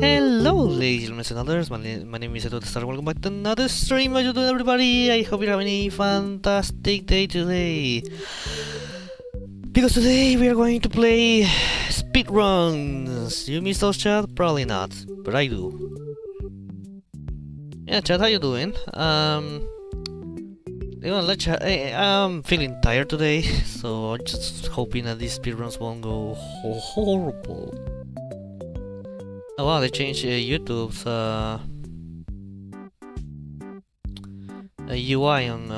Hello, ladies and others. My name is EduTheVODS. Welcome back to another stream. How you doing, everybody? I hope you're having a fantastic day today. Because today we are going to play speedruns. You miss those, chat? Probably not, but I do. Yeah, chat, how you doing? Let's chat. I'm feeling tired today, so I'm just hoping that these speedruns won't go horrible. Oh wow, they changed YouTube's UI on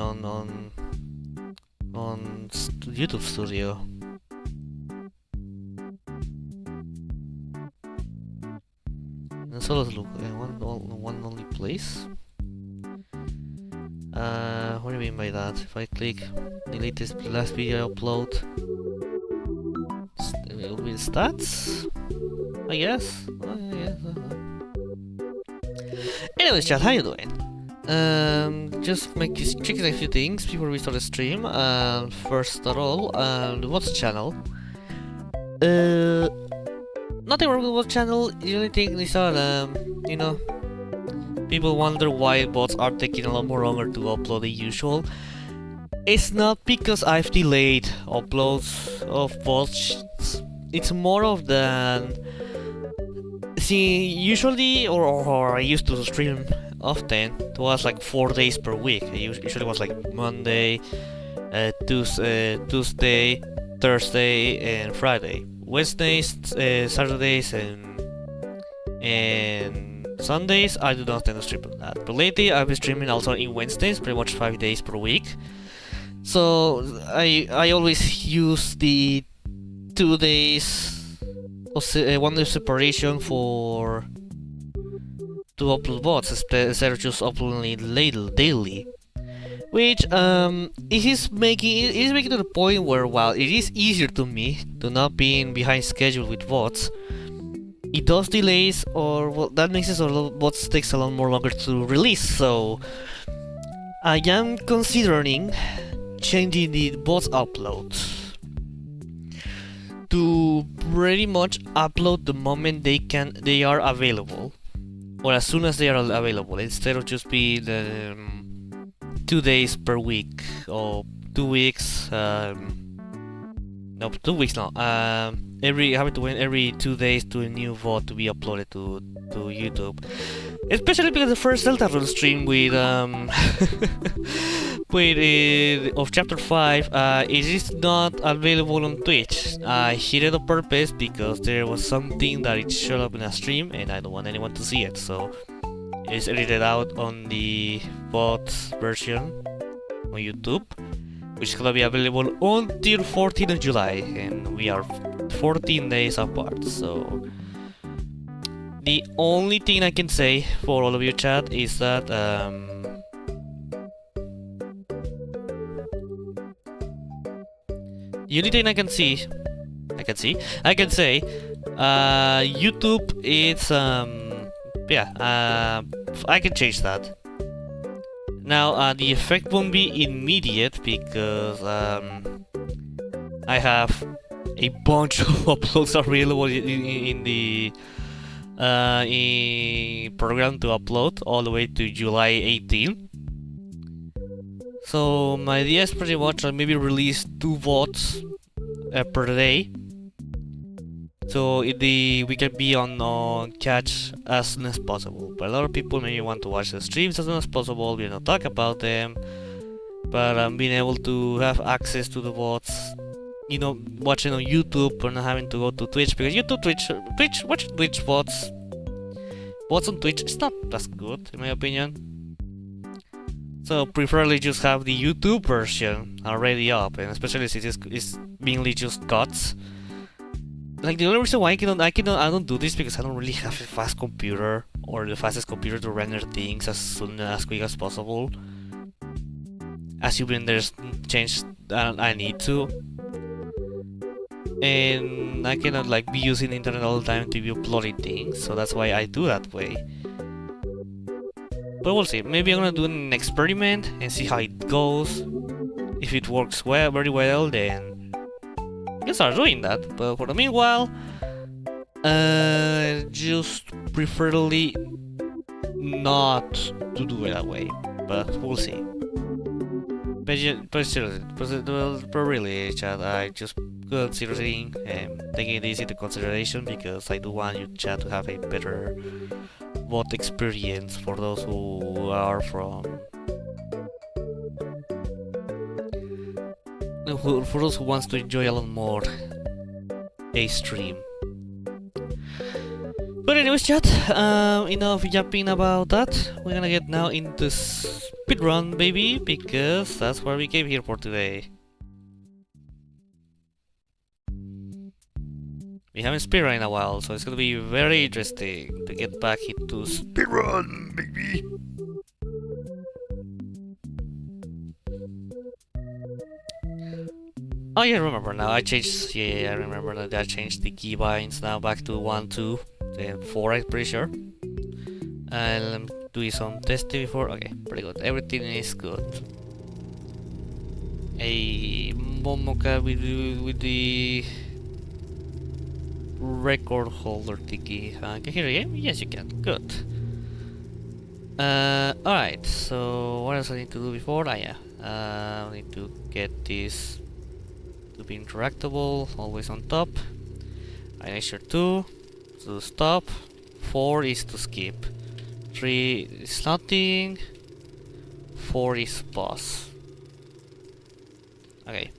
YouTube Studio. And so let's look one only place. What do you mean by that? If I click delete this last video upload, it will be stats, I guess. Anyways, chat, how you doing? Just checking a few things before we start the stream. First of all, the WOTS channel. Nothing wrong with WOTS channel. The only thing is that you know, people wonder why bots are taking a lot more longer to upload than usual. It's not because I've delayed uploads of bots. It's more of the usually or I used to stream often. It was like 4 days per week. It usually was like Monday, Tuesday, Thursday, and Friday. Wednesdays, Saturdays, and Sundays I do not tend to stream on that. But lately I've been streaming also in Wednesdays, pretty much 5 days per week. So I always use the 2 days of 1 day separation to upload bots instead of just uploading daily, which it is making to the point where while it is easier to me to not being behind schedule with bots, it does delays, or well, that makes it so bots takes a lot more longer to release. So I am considering changing the bots uploads to pretty much upload the moment they are available, or as soon as they are available, instead of just be the 2 days per week or 2 weeks. No, 2 weeks now. Having to wait every 2 days to a new VOD to be uploaded to YouTube. Especially because the first Deltarune stream with of chapter 5 it is not available on Twitch. I hid it on purpose because there was something that it showed up in a stream and I don't want anyone to see it, so it's edited out on the VOD version on YouTube, which is gonna be available until 14th of July, and we are 14 days apart. So the only thing I can say for all of you, chat, is that the only thing I can say, YouTube, it's I can change that. Now the effect won't be immediate because I have a bunch of uploads available in the program to upload all the way to July 18. So my idea is pretty much maybe release 2 VODs per day, so we can be on catch as soon as possible. But a lot of people maybe want to watch the streams as soon as possible. We don't talk about them, but being able to have access to the VODs, you know, watching on YouTube or not having to go to Twitch, because watching Twitch VODs on Twitch is not as good in my opinion. So preferably just have the YouTube version already up, and especially since it's mainly just cuts. Like the only reason why I don't do this because I don't really have a fast computer or the fastest computer to render things as quick as possible. Assuming there's change that I need to, and I cannot like be using the internet all the time to be uploading things, so that's why I do that way. But we'll see. Maybe I'm gonna do an experiment and see how it goes. If it works very well, then I can start doing that. But for the meanwhile, just preferably not to do it that way, but we'll see. But seriously, but really, chat, I just considering taking this into consideration because I do want you, chat, to have a better VOD experience for those who are from. For those who wants to enjoy a lot more a stream. But anyways, chat, enough yapping about that. We're gonna get now into speedrun, baby, because that's what we came here for today. We haven't speedrun in a while, so it's gonna be very interesting to get back into speedrun, baby. Oh yeah, I remember now. I changed. Yeah, I remember that I changed the keybinds now back to 1, 2, then 4. I'm pretty sure. I'm doing some testing before. Okay, pretty good. Everything is good. A Momoka with the record holder thingy. Can you hear the game? Yes, you can. Good. Alright. So what else I need to do before? Yeah. I need to get this to be interactable, always on top. I make sure 2 to stop, 4 is to skip, 3 is nothing, 4 is pause. Okay.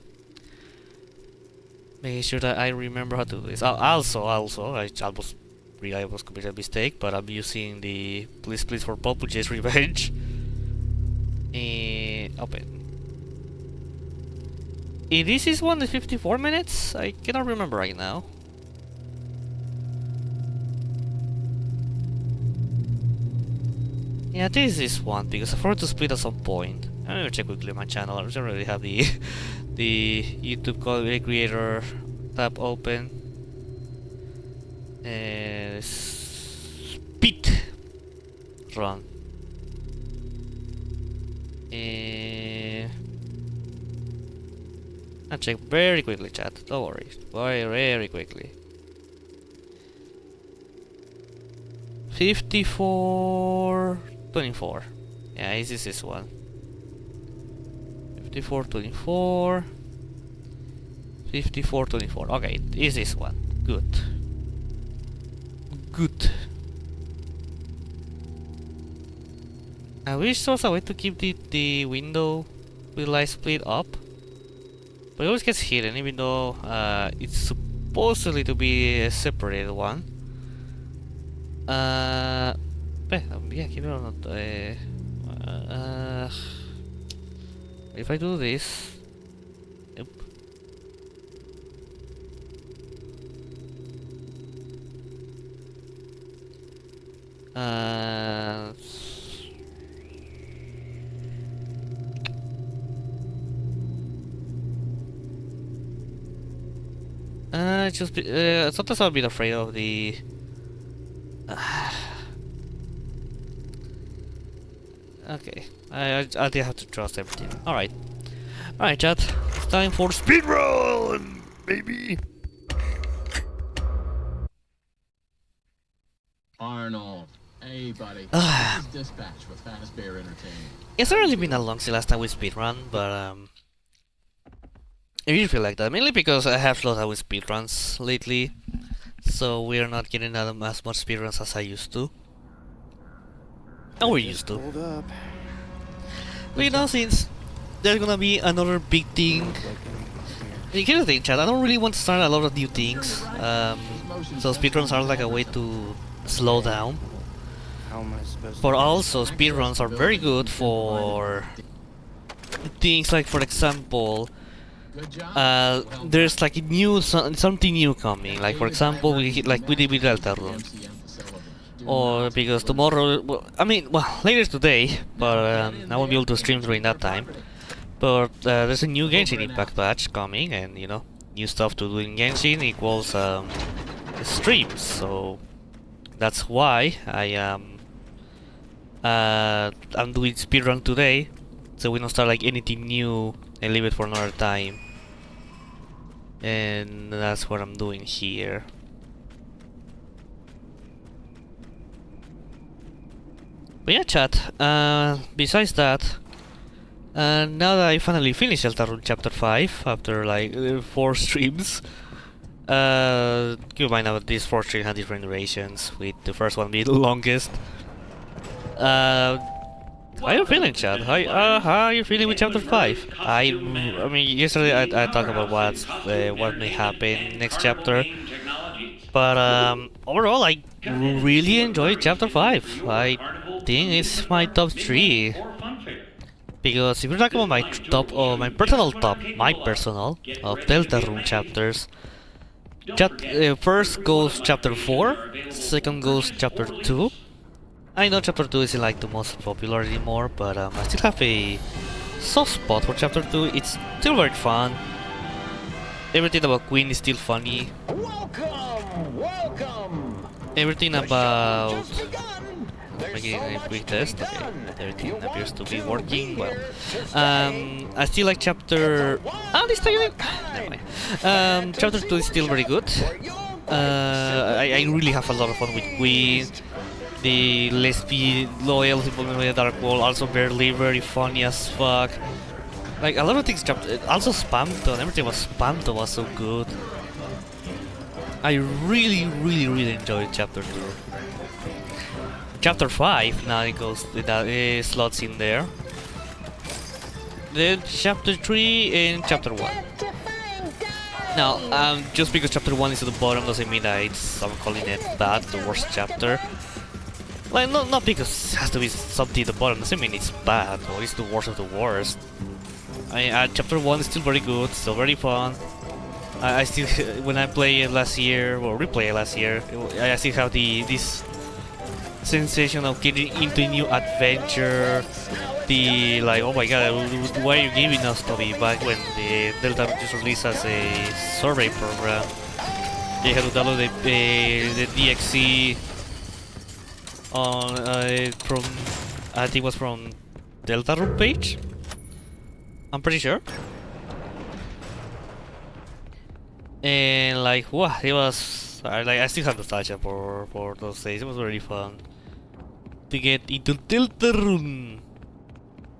Making sure that I remember how to do this. Also, I almost realized committed a mistake, but I'm using the please for Pulpujay's Revenge. Open. This is one 54 minutes? I cannot remember right now. Yeah, this is one because I forgot to split at some point. I'm gonna check quickly my channel. I don't really have the the YouTube creator tab open. Speed run. I'll check very quickly, chat. Don't worry. Very quickly. 54:24. Yeah, this is this one. 54:24. 54:24. Okay, is this one. Good. Good. I wish there was a way to keep the window with light split up. But it always gets hidden, even though it's supposedly to be a separated one. Yeah, keep it on. If I do this, yep. Sometimes I'm a bit afraid of the. Okay, I did have to trust everything. Alright, chat. It's time for speedrun, baby. Arnold, hey buddy. This is Dispatch with Fast Bear Entertainment. It's not really been that long since last time we speedrun, but I really feel like that, mainly because I have slowed down with speedruns lately, so we are not getting as much speedruns as I used to. And we're used to. But you know, since there's gonna be another big thing. Here's the thing, chat, I don't really want to start a lot of new things, so speedruns are like a way to slow down. But also, speedruns are very good for things like, for example, there's like something new coming. Like, for example, we did with Deltarune. Or because tomorrow, later today, but I won't be able to stream during that time. But there's a new Genshin Impact patch coming, and you know, new stuff to do in Genshin equals streams. So that's why I'm doing speedrun today, so we don't start like anything new and leave it for another time. And that's what I'm doing here. But yeah, chat. Besides that, now that I finally finished Deltarune Chapter 5 after like 4 streams, keep in mind that these 4 streams had different durations, with the first one being the longest. How are you feeling, Chad? How are you feeling with Chapter 5? I mean, yesterday I talked about what may happen next chapter, but overall I really enjoyed Chapter 5. I think it's my top 3. Because if you're talking about my top, or my personal top, of Deltarune chapters, first goes chapter 4, second goes chapter 2. I know chapter 2 isn't like the most popular anymore, but I still have a soft spot for chapter 2. It's still very fun. Everything about Queen is still funny. Welcome! Everything about... making a quick test. Okay, everything appears to be working well. I still like chapter... this time... Never mind. Chapter 2 is still very good. I really have a lot of fun with Queen. The lesbian loyal involvement with the Dark Wall also very funny as fuck. Like a lot of things also Spamto and everything was Spamto was so good. I really enjoyed chapter 2. Chapter 5 now it goes that slots in there. Then chapter 3 and chapter 1. Now, just because chapter 1 is at the bottom doesn't mean that I'm calling it bad, the worst chapter. Like, not because it has to be something at the bottom, doesn't mean it's bad, or it's the worst of the worst. Chapter 1 is still very good, still very fun. I still, when I played it last year, or replayed it last year, I still have this sensation of getting into a new adventure. The, like, oh my god, why are you giving us Toby back when the Delta just released as a survey program? They had to download the DXC on from, I think it was from Deltarune page. I'm pretty sure. And like, wow, it was I still have nostalgia for those days. It was really fun to get into Deltarune.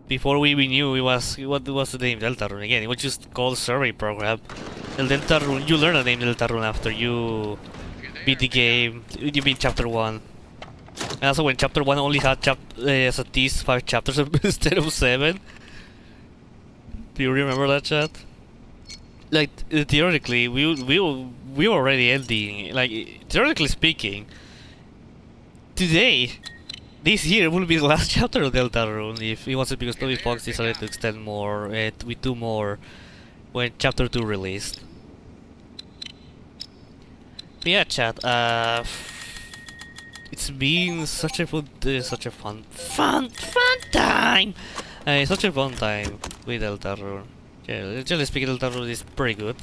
Before we even knew what was the name Deltarune again. It was just called survey program. El Deltarune. You learn the name Deltarune after you beat the game. You beat chapter 1. And also when chapter 1 only had as a tease 5 chapters instead of 7. Do you remember that, chat? Like theoretically, we were already ending. Like theoretically speaking, today, this year will be the last chapter of Deltarune if it wasn't because Toby Fox decided to extend more with 2 more when chapter 2 released. But yeah, chat. It's been such a fun time. Such a fun time with Deltarune. Yeah, generally speaking, Deltarune is pretty good.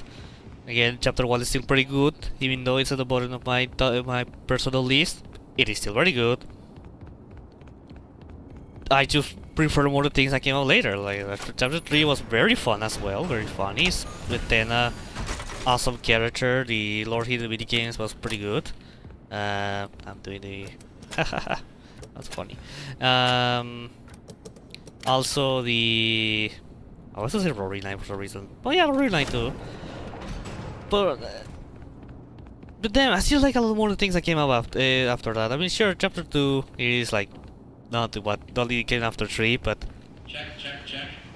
Again, chapter 1 is still pretty good, even though it's at the bottom of my personal list. It is still very good. I just prefer more the things that came out later. Like chapter 3 was very fun as well, very funny. With Tena, awesome character. The Lord Hidden Video Games was pretty good. I'm doing the that's funny. Also the I was gonna say Rory 9 for some reason. Oh yeah, Rory 9 too. But then I still like a lot more of the things that came out after that. I mean, sure, chapter 2 is like not only came after 3, but Check.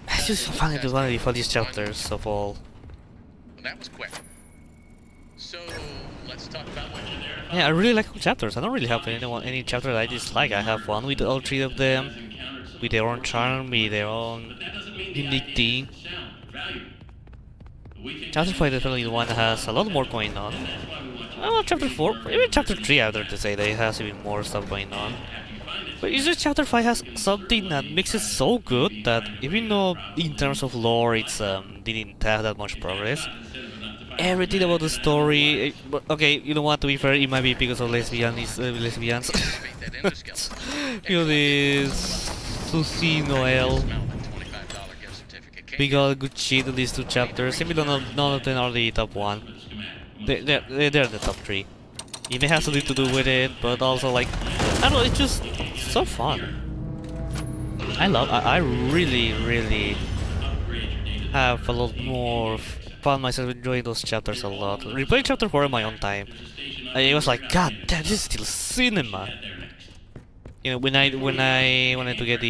it's just one of the funniest chapters of all. Well, that was quick. So, let's talk about what you there. Yeah, I really like all chapters. I don't really have any chapter that I dislike. I have fun with all 3 of them, with their own charm, with their own unique thing. Chapter 5 is definitely the one that has a lot more going on. Well, chapter 4, even chapter 3 I have to say that it has even more stuff going on. But it's just chapter 5 has something that makes it so good that even though in terms of lore it's didn't have that much progress, everything about the story, okay, you know what, to be fair, it might be because of lesbians. You know, this Susie Noel. We got good shit in these 2 chapters. Even though none of them are the top 1. They're the top 3. It may have something to do with it, but also like, I don't know, it's just so fun. I really have a lot more found myself enjoying those chapters a lot. Replaying chapter 4 in my own time, it was like, God damn, this is still cinema. You know, when I to get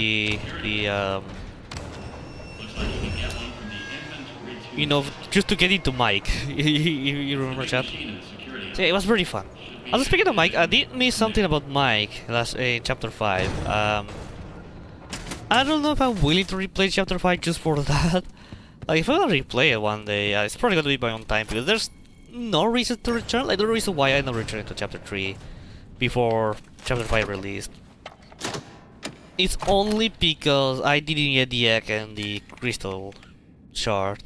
you know, just to get into Mike. You remember chat? So it was pretty fun. Also, speaking of Mike, I did miss something about Mike last in chapter 5. I don't know if I'm willing to replay chapter 5 just for that. Like, if I wanna replay it one day, it's probably gonna be my own time because there's no reason to return. Like, the reason why I'm not returning to chapter 3 before chapter 5 released. It's only because I didn't get the egg and the crystal shard.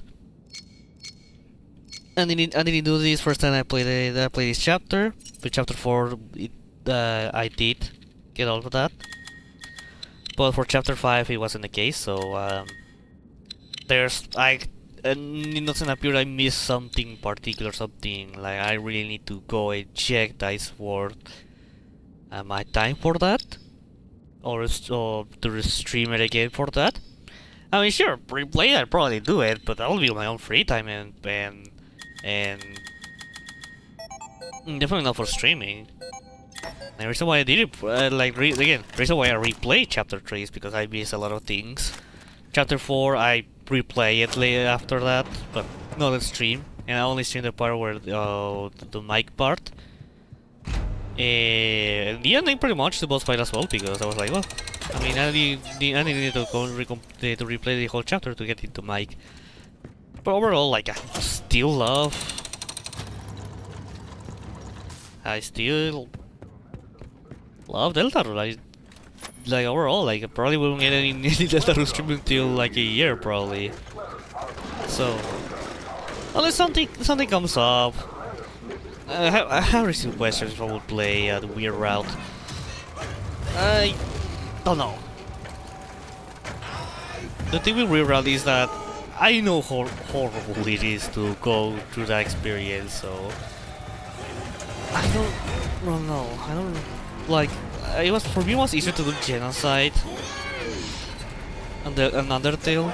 I didn't do this first time I played this chapter. With chapter 4, I did get all of that. But for chapter 5, it wasn't the case, so it doesn't appear I missed something particular, something like I really need to go and check that is worth my time for that, or to stream it again for that. I mean, sure, replay I'd probably do it, but that will be on my own free time and definitely not for streaming. The reason why I did it, the reason why I replay chapter 3 is because I missed a lot of things. Chapter 4, I replay it later after that, but not on stream. And I only streamed the part where the mic part. And the ending pretty much the boss fight as well, because I was like, well, I mean, I needed to go to replay the whole chapter to get into mic. But overall, like, I still love Deltarune. Like overall, like I probably won't get any Deltarune stream until like a year probably. So unless something comes up, I have received questions if I would play the weird route. I don't know. The thing with weird route is that I know how horrible it is to go through that experience, so I don't know. I don't like. For me, it was easier to do Genocide and Undertale,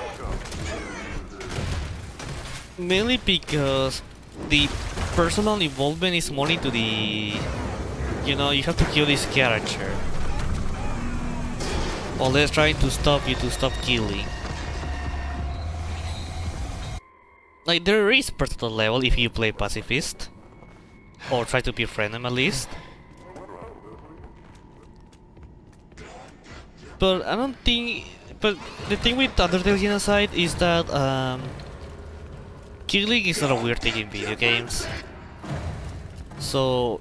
mainly because the personal involvement is more into the, you know, you have to kill this character, while they're trying to stop you to stop killing. Like, there is personal level if you play pacifist or try to befriend them at least. But I don't think. But the thing with Undertale Genocide is that killing is not a weird thing in video games. So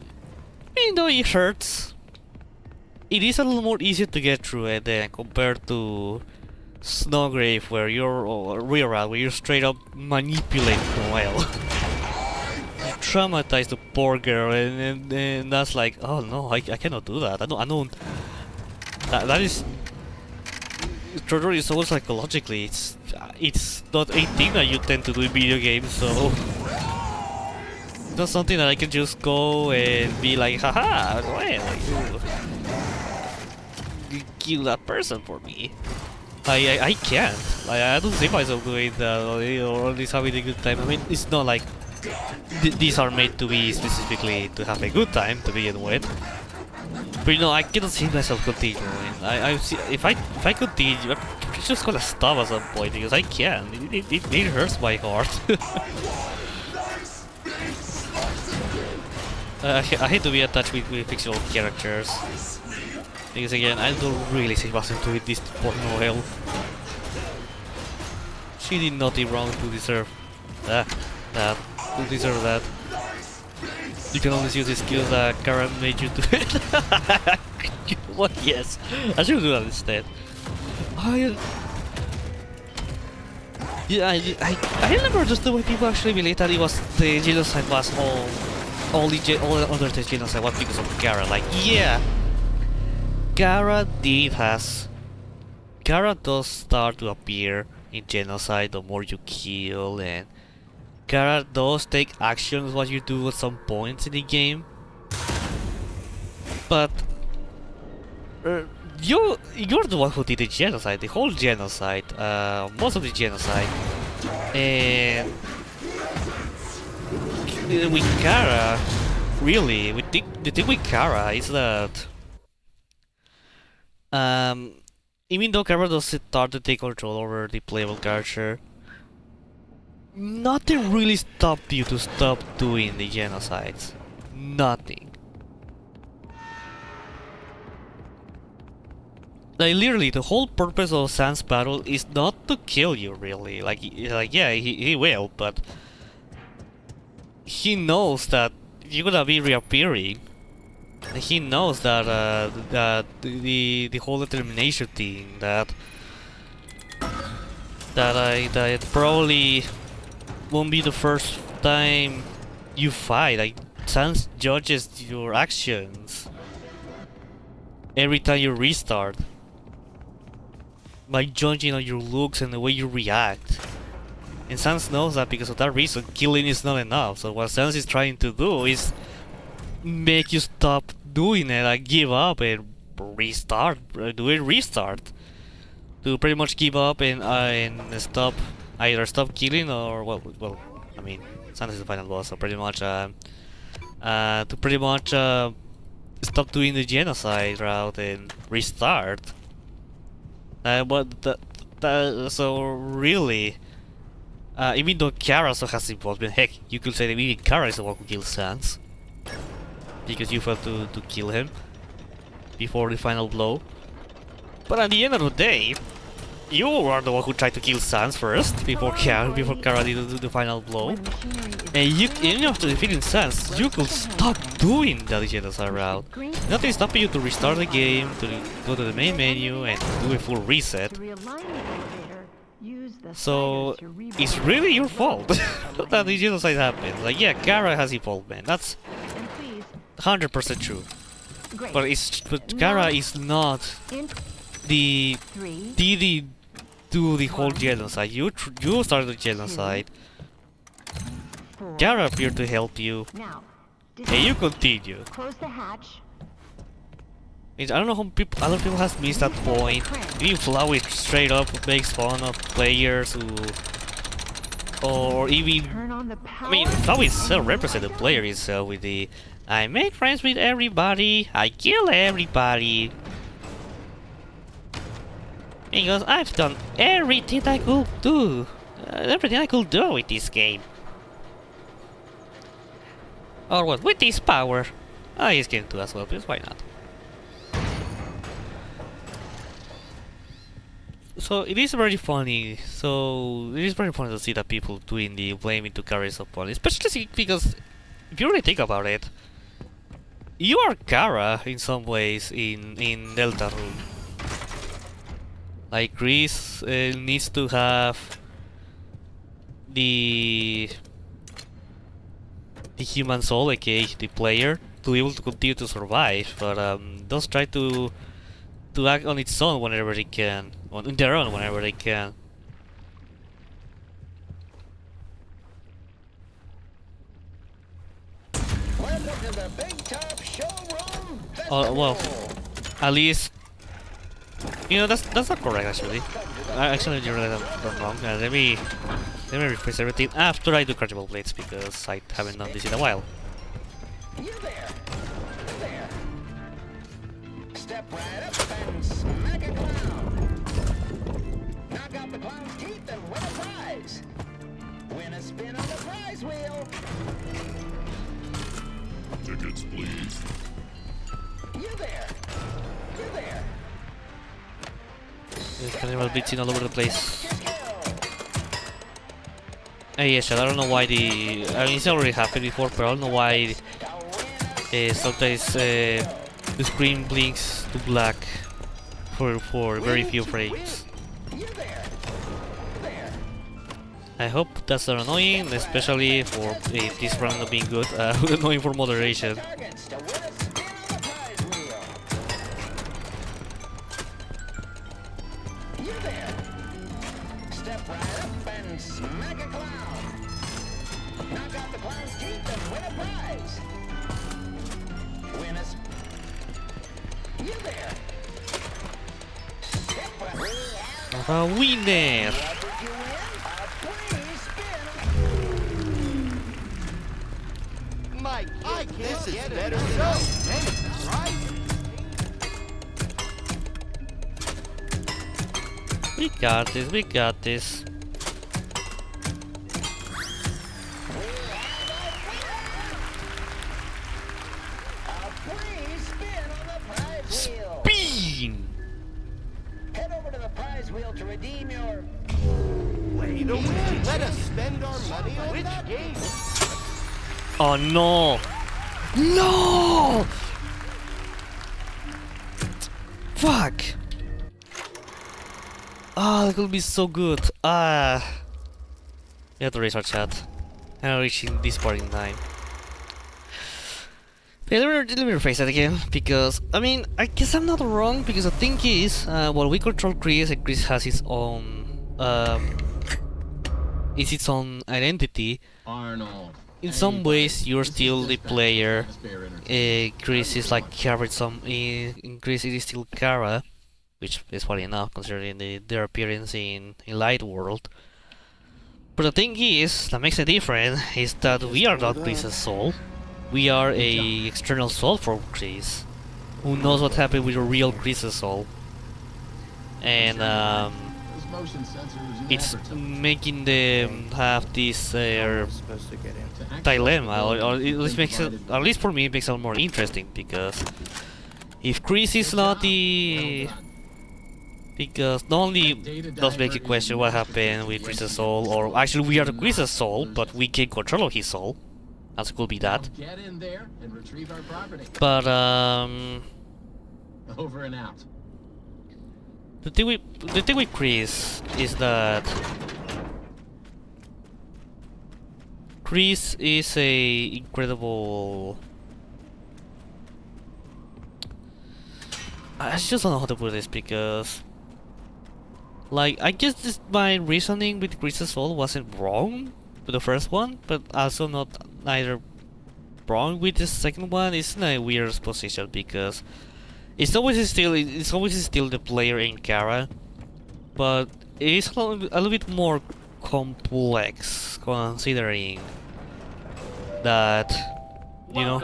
even though it hurts, it is a little more easier to get through it than compared to Snowgrave, where you're where you straight up manipulate Noelle. You traumatize the poor girl, and that's like, oh no, I cannot do that. I don't. That is. Torture is almost psychologically. It's not a thing that you tend to do in video games, so it's not something that I can just go and be like, haha, well, you kill that person for me. I can't. I don't see myself doing that or at least having a good time. I mean, it's not like these are made to be specifically to have a good time to begin with. But you know, I cannot see myself continuing. If I continue, I'm just gonna stop at some point because I can't. It hurts my heart. I hate to be attached with fictional characters. Because again, I don't really see myself doing this to poor Noelle. She did nothing wrong to deserve that. To deserve that. You can always use the skills that Karen made you do it. What? Yes, I should do that instead. Yeah, I remember just the way people actually believed that it was the genocide was all the other genocide was because of Gara. Like, yeah, Gara does start to appear in genocide the more you kill, and Gara does take actions what you do at some points in the game, but you're the one who did the genocide, the whole genocide, most of the genocide, and with Kara, really, the thing with Kara is that even though Kara does start to take control over the playable character, nothing really stopped you to stop doing the genocides. Nothing. Like literally, the whole purpose of Sans battle is not to kill you, really. Like yeah, he will, but he knows that you're gonna be reappearing. And he knows that that the whole determination thing, that it probably won't be the first time you fight. Like Sans judges your actions every time you restart by judging on your looks and the way you react. And Sans knows that because of that reason, killing is not enough. So what Sans is trying to do is make you stop doing it, like give up and restart, do a restart. To pretty much give up and stop, either stop killing or well, I mean, Sans is the final boss, so pretty much to pretty much stop doing the genocide route and restart. So really, even though Kara also has involvement, heck, you could say that even Kara is the one who kills Sans. Because you failed to kill him before the final blow. But at the end of the day, you are the one who tried to kill Sans first, before Kara did the final blow. And even after defeating Sans, you could stop doing that genocide route. Nothing stopping you to restart the game, to go to the main menu and do a full reset. So it's really your fault that the genocide happened. Like yeah, Kara has involvement. That's 100% true. But Kara is not did do the whole genocide. You started the genocide. Kara appeared to help you, and you continue. I don't know how other people has missed that point. Even Flowey straight up makes fun of players who, or even, I mean, Flowey still represents the player himself with the I make friends with everybody, I kill everybody. Because I've done everything I could do. Everything I could do with this game. Or what, with this power. He's game too as well, because why not? So it is very funny. So it is very funny to see that people doing the blaming to carry support, especially because if you really think about it, you are Kara in some ways in Deltarune. Like Chris needs to have the human soul, aka the player, to be able to continue to survive, but does try to act on its own whenever they can, on their own whenever they can. Welcome to the Big Top Showroom. Oh well, at least you know that's not correct actually. I actually did that wrong. Let me rephrase everything after I do crushable blades because I haven't done this in a while. You there. Step right up and smack a clown. Knock out the clown's teeth and win a prize. Win a spin on the prize wheel. Tickets, please. You there. There's cannibal blitzing all over the place. Yes, I don't know why I mean, it's already happened before, but I don't know why sometimes the screen blinks to black for very few frames. I hope that's not annoying, especially for this round not being good. Annoying for moderation. Step right up and smack a clown. Knock out the clown's teeth and win a prize. Win a... You there. A winner! Mike, I can't this get is better than right? We got this, we got this. Spin! Head over to the prize wheel to redeem your... Wait a minute. Let us spend our money on which game? Oh no! No! Fuck! Ah, that could be so good. Ah, we have to raise our chat. I'm not reaching this part in time. Okay, let me rephrase that again, because, I mean, I guess I'm not wrong, because the thing is, while we control Chris, and Chris has his own, its own identity, Arnold. in some ways you're still the player. Chris is like Kara, in Chris it is still Kara, which is funny enough considering their appearance in Light World. But the thing is, that makes a difference, is that we are not Chris's soul. We are a external soul for Chris. Who knows what happened with a real Chris's soul? And it's making them have this dilemma, or at least makes it, at least for me, it makes it more interesting, because if Chris is not the... Because not only does make you question what happened with Chris's soul, or actually we are the Chris's soul, but we gain control of his soul. As could be that. Get in there and retrieve our property. But Over and out. the thing with Chris is that Chris is a incredible... I just don't know how to put this, because like, I guess my reasoning with Chris's soul wasn't wrong with the first one, but also not neither wrong with the second one. It's in a weird position, because it's always still the player in Kara, but it is a little bit more complex, considering that, you know,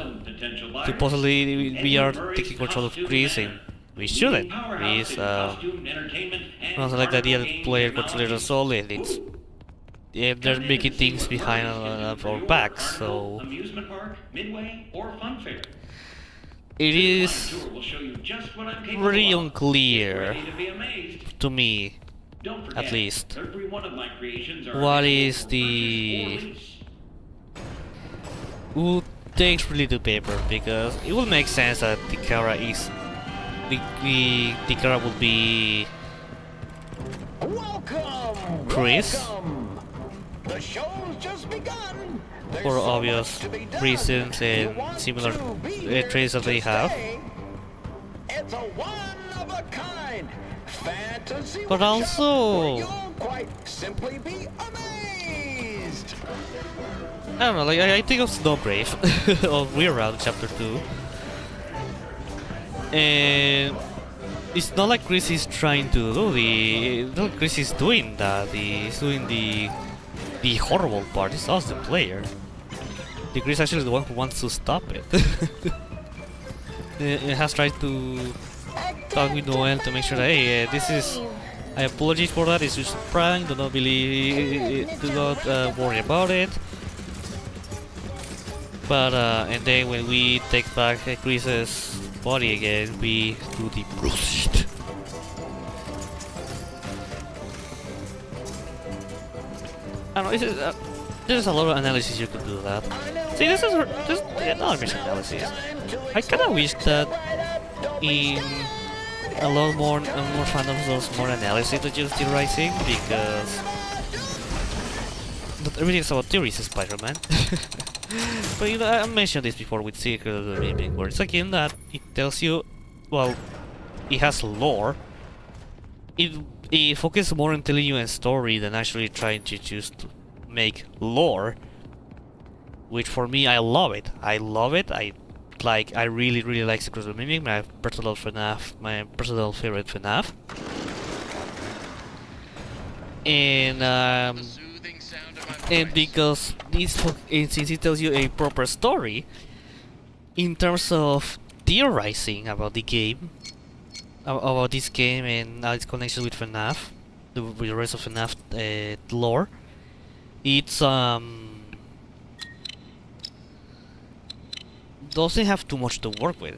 supposedly we are taking control of Chris, and we shouldn't. It's not like the idea that the player controls the soul, and it's... Yeah, they're making things behind our backs, so... Amusement park, midway, or fun fair. It is pretty Ready unclear, to be amazed. to me, Don't forget, at least, every one of my creations are what available is for the... purchase or lease. Who takes really to paper, because it will make sense that the Kara is... The Kara would be... Welcome! Chris? Welcome. The show's just begun. There's For so obvious much to be done. reasons You and want similar to be here traits that to they have. stay. It's a one-of-a-kind fantasy But workshop also- where you'll quite simply be amazed. I don't know, like, I think of Snowbrave, of We're Around Chapter 2. And... it's not like Chris is trying to do the... No, Chris is doing that. He's doing the horrible part. It's us, the player. The Chris actually is the one who wants to stop it. It has tried to talk with Noel to make sure that, hey, this is... I apologize for that, it's just a prank, do not believe... do not worry about it. But, and then when we take back Chris's body again, we do the proceed. I don't know, there's a lot of analysis you could do that. See, this is another mission analysis. I kinda wish that in a lot more fandoms there's more analysis that you're still writing, because not everything is about theories in Spider-Man. But you know, I mentioned this before with Secret of the Living, where it's a game that it tells you, well, it has lore. It focuses more on telling you a story than actually trying to just make lore. Which for me, I love it. I love it. I really like Secret of the Mimic, my personal favorite FNAF. And The soothing sound of my and voice. because since it tells you a proper story in terms of theorizing about the game, about this game and its connection with FNAF, with the rest of FNAF lore, it's doesn't have too much to work with.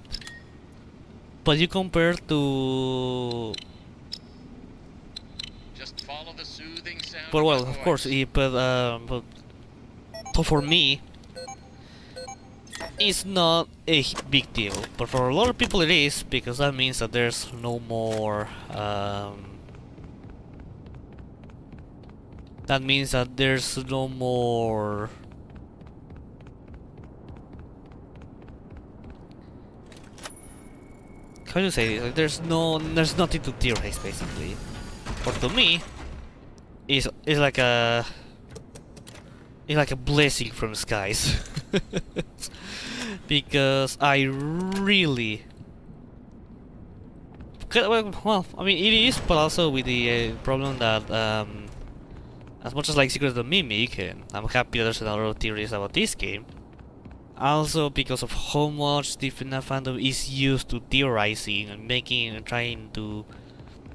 But you compare to, Just follow the soothing sound but of well, my of course, voice. but so for me, it's not a big deal. But for a lot of people, it is, because that means that there's no more. That means that there's no more. How do you say it? Like, there's nothing to theorize basically. But to me, it's like a blessing from the skies. Because I really, well, I mean it is, but also with the problem that as much as like Secret of the Mimic, and I'm happy that there's a lot of theories about this game. Also because of how much the FNAF fandom is used to theorizing and making and trying to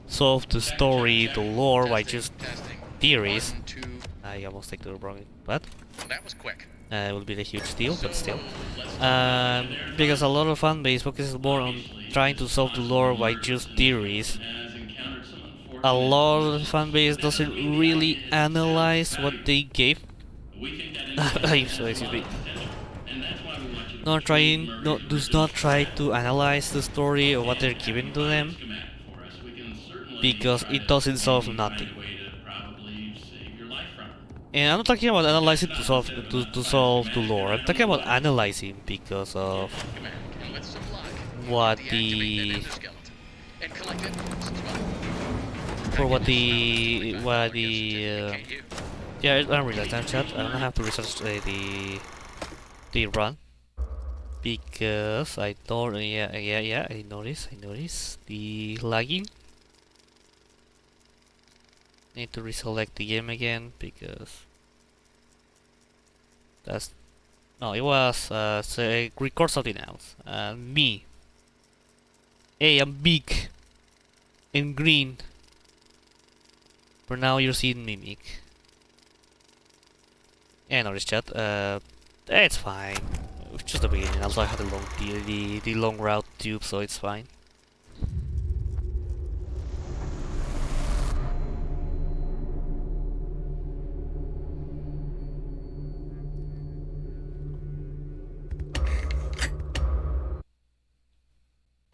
solve the story, the lore by just Testing. theories. 1, 2. I almost take the wrong, but That was quick. it will be a huge deal, but still. Let's talk Because a lot of fan base focuses more on trying to solve the lore by just theories. has encountered some A unfortunate lot of the fan base doesn't really analyze what they gave. We think that Excuse me. and that's why we want you to Not trying, does not try to analyze the story or what they're giving to them, schematic for us. We can certainly because try it to doesn't solve find nothing. a way to probably save your life from it. And I'm not talking about analyzing to solve the lore. I'm talking about analyzing because of Command. And with some luck, what deactivate the that endoskeleton. And collect it. Subscribe. for what the Can't you? yeah, I don't realize that chat. I don't have to research the run, because I thought yeah I noticed the lagging. Need to reselect the game again because that's no, it was say record something else. Me. Hey, I'm big and green. For now, you're seeing Mimic. Yeah, notice chat. It's fine. It's just the beginning. Also, I had the long route tube, so it's fine.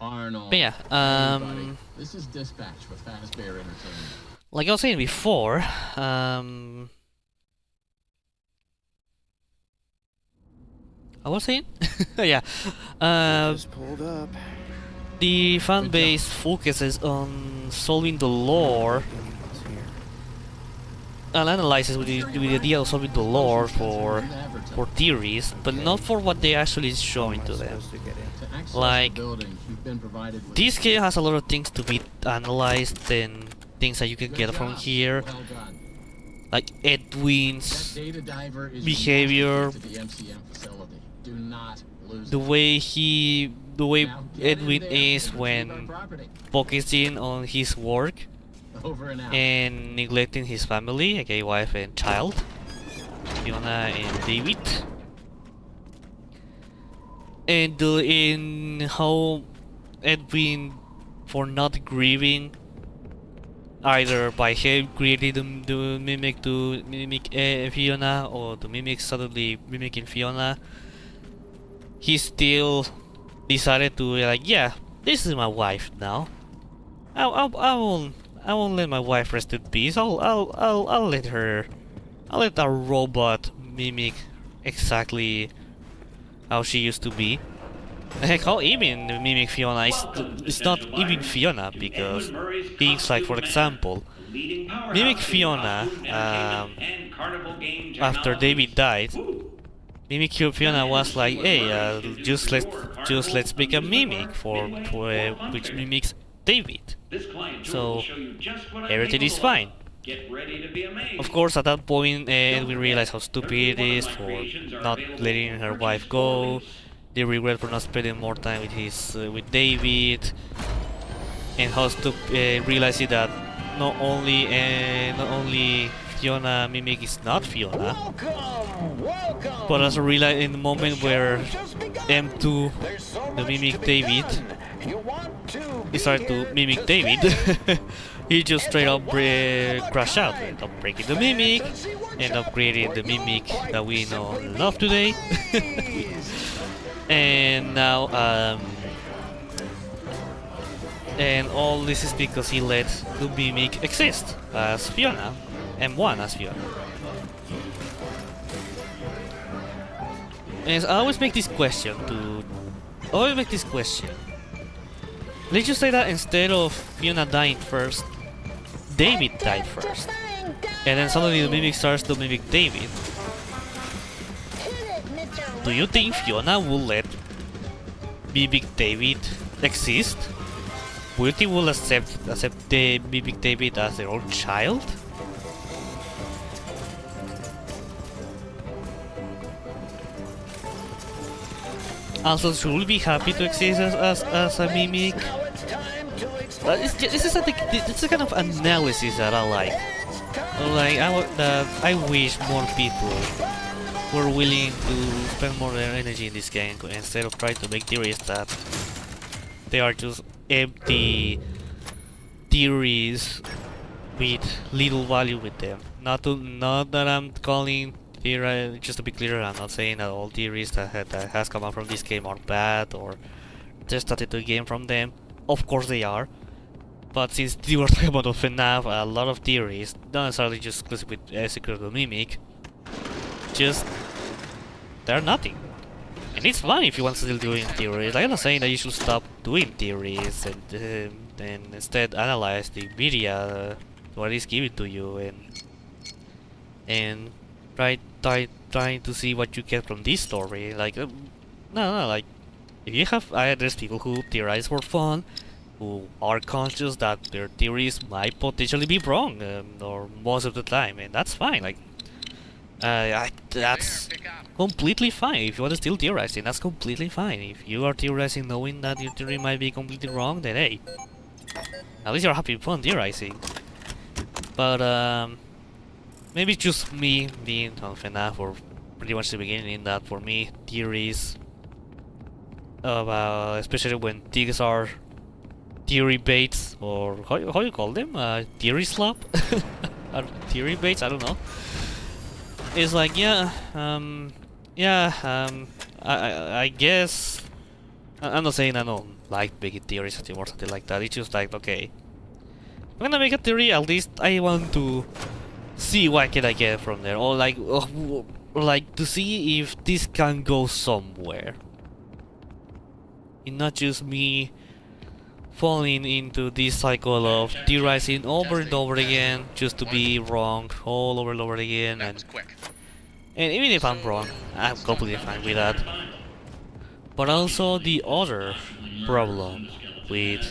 Arnold. But yeah, Hey, buddy. This is Dispatch with Fazbear Entertainment. like I was saying before, I was saying, yeah, Just pulled up. the fan base focuses on solving the lore and analyzes with the idea of solving the lore for theories, but not for what they actually is showing to them. Supposed to get in. To access Like, the building, you've been provided with This game has a lot of things to be analyzed and things that you can Good get from job. here, Well done. like That Edwin's data diver is behavior, to the MCM facility. Do not lose the it. way Now get in Edwin there is and retrieve when our property. focusing on his work Over and out. and neglecting his family, okay, wife and child, Fiona and David, and in how Edwin, for not grieving, either by him creating the mimic to mimic Fiona, or the mimic suddenly mimicking Fiona, he still decided to like, yeah, this is my wife now. I won't let my wife rest in peace. I'll let her. I'll let a robot mimic exactly how she used to be. Heck, how even mimic Fiona? It's not even Fiona, because things like, for example, mimic Fiona after David died. Mimic Fiona was like, hey, just let's make a mimic for which mimics David. So everything is fine. Get ready to be amazed. Of course, at that point, we realize how stupid it is for not letting her wife go. The regret for not spending more time with with David, and how stupid realizing that not only Fiona Mimic is not Fiona, Welcome, welcome. but also realize in the moment where M2, There's so the much Mimic to be David, done. You want to he be started to here mimic to David. stay. He just straight up crash out, Kind. end up breaking the Mimic, end up creating the Mimic that we know and love today. And now, and all this is because he let the Mimic exist as Fiona, M1 as Fiona. And I always make this question Let's just say that instead of Fiona dying first, David died first. And then suddenly the Mimic starts to mimic David. Do you think Fiona will let Mimic David exist? Will you think will accept the Mimic David as their own child? Also, should we be happy to exist as a Mimic? This is a kind of analysis that I like. I wish more people were willing to spend more their energy in this game instead of trying to make theories that they are just empty theories with little value with them. Not that I'm calling theory. Just to be clear, I'm not saying that all theories that has come out from this game are bad or just started the game from them. Of course they are. But since you were talking about FNAF, a lot of theories, not necessarily just exclusive with Secret of the Mimic, just they're nothing. And it's fine if you want to still doing theories. I'm not saying that you should stop doing theories and instead analyze the media, what is given to you, and trying to see what you get from this story. Like no, like if you have there's people who theorize for fun, who are conscious that their theories might potentially be wrong, or most of the time, and that's fine. Like, that's completely fine. If you want to still theorizing, that's completely fine. If you are theorizing knowing that your theory might be completely wrong, then hey, at least you're having fun theorizing. But maybe it's just me being on FNAF for pretty much the beginning. That for me, theories about, especially when things are theory baits, or how you call them, theory slop, or theory baits, I don't know. It's like I guess I'm not saying I don't like making theories or something like that. It's just like, okay, I'm gonna make a theory, at least I want to see what can I get from there, or like to see if this can go somewhere. And not just me falling into this cycle of theorizing over and over again just to be wrong all over and over again, and even if I'm wrong, I'm completely fine with that. But also the other problem with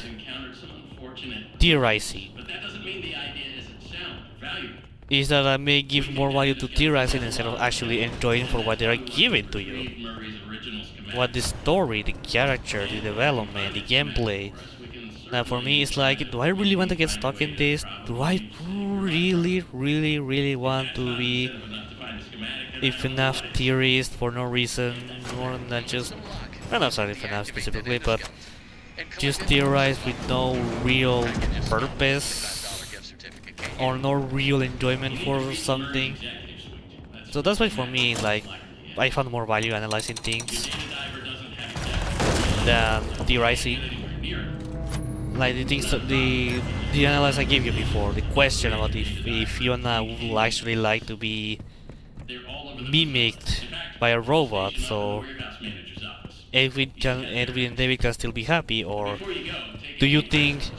theorizing is that I may give more value to theorizing instead of actually enjoying for what they are giving to you. What the story, the character, the development, the gameplay. Now for me it's like, do I really want to get stuck in this? Do I really want to be a FNAF theorist for no reason, more than just, I'm not sorry FNAF specifically, but just theorize with no real purpose or no real enjoyment for something? So that's why for me, like, I found more value analyzing things than theorizing. Like the things that the analysis I gave you before, the question about if Fiona would actually like to be mimicked by a robot, so Edwin and David can still be happy, or do you think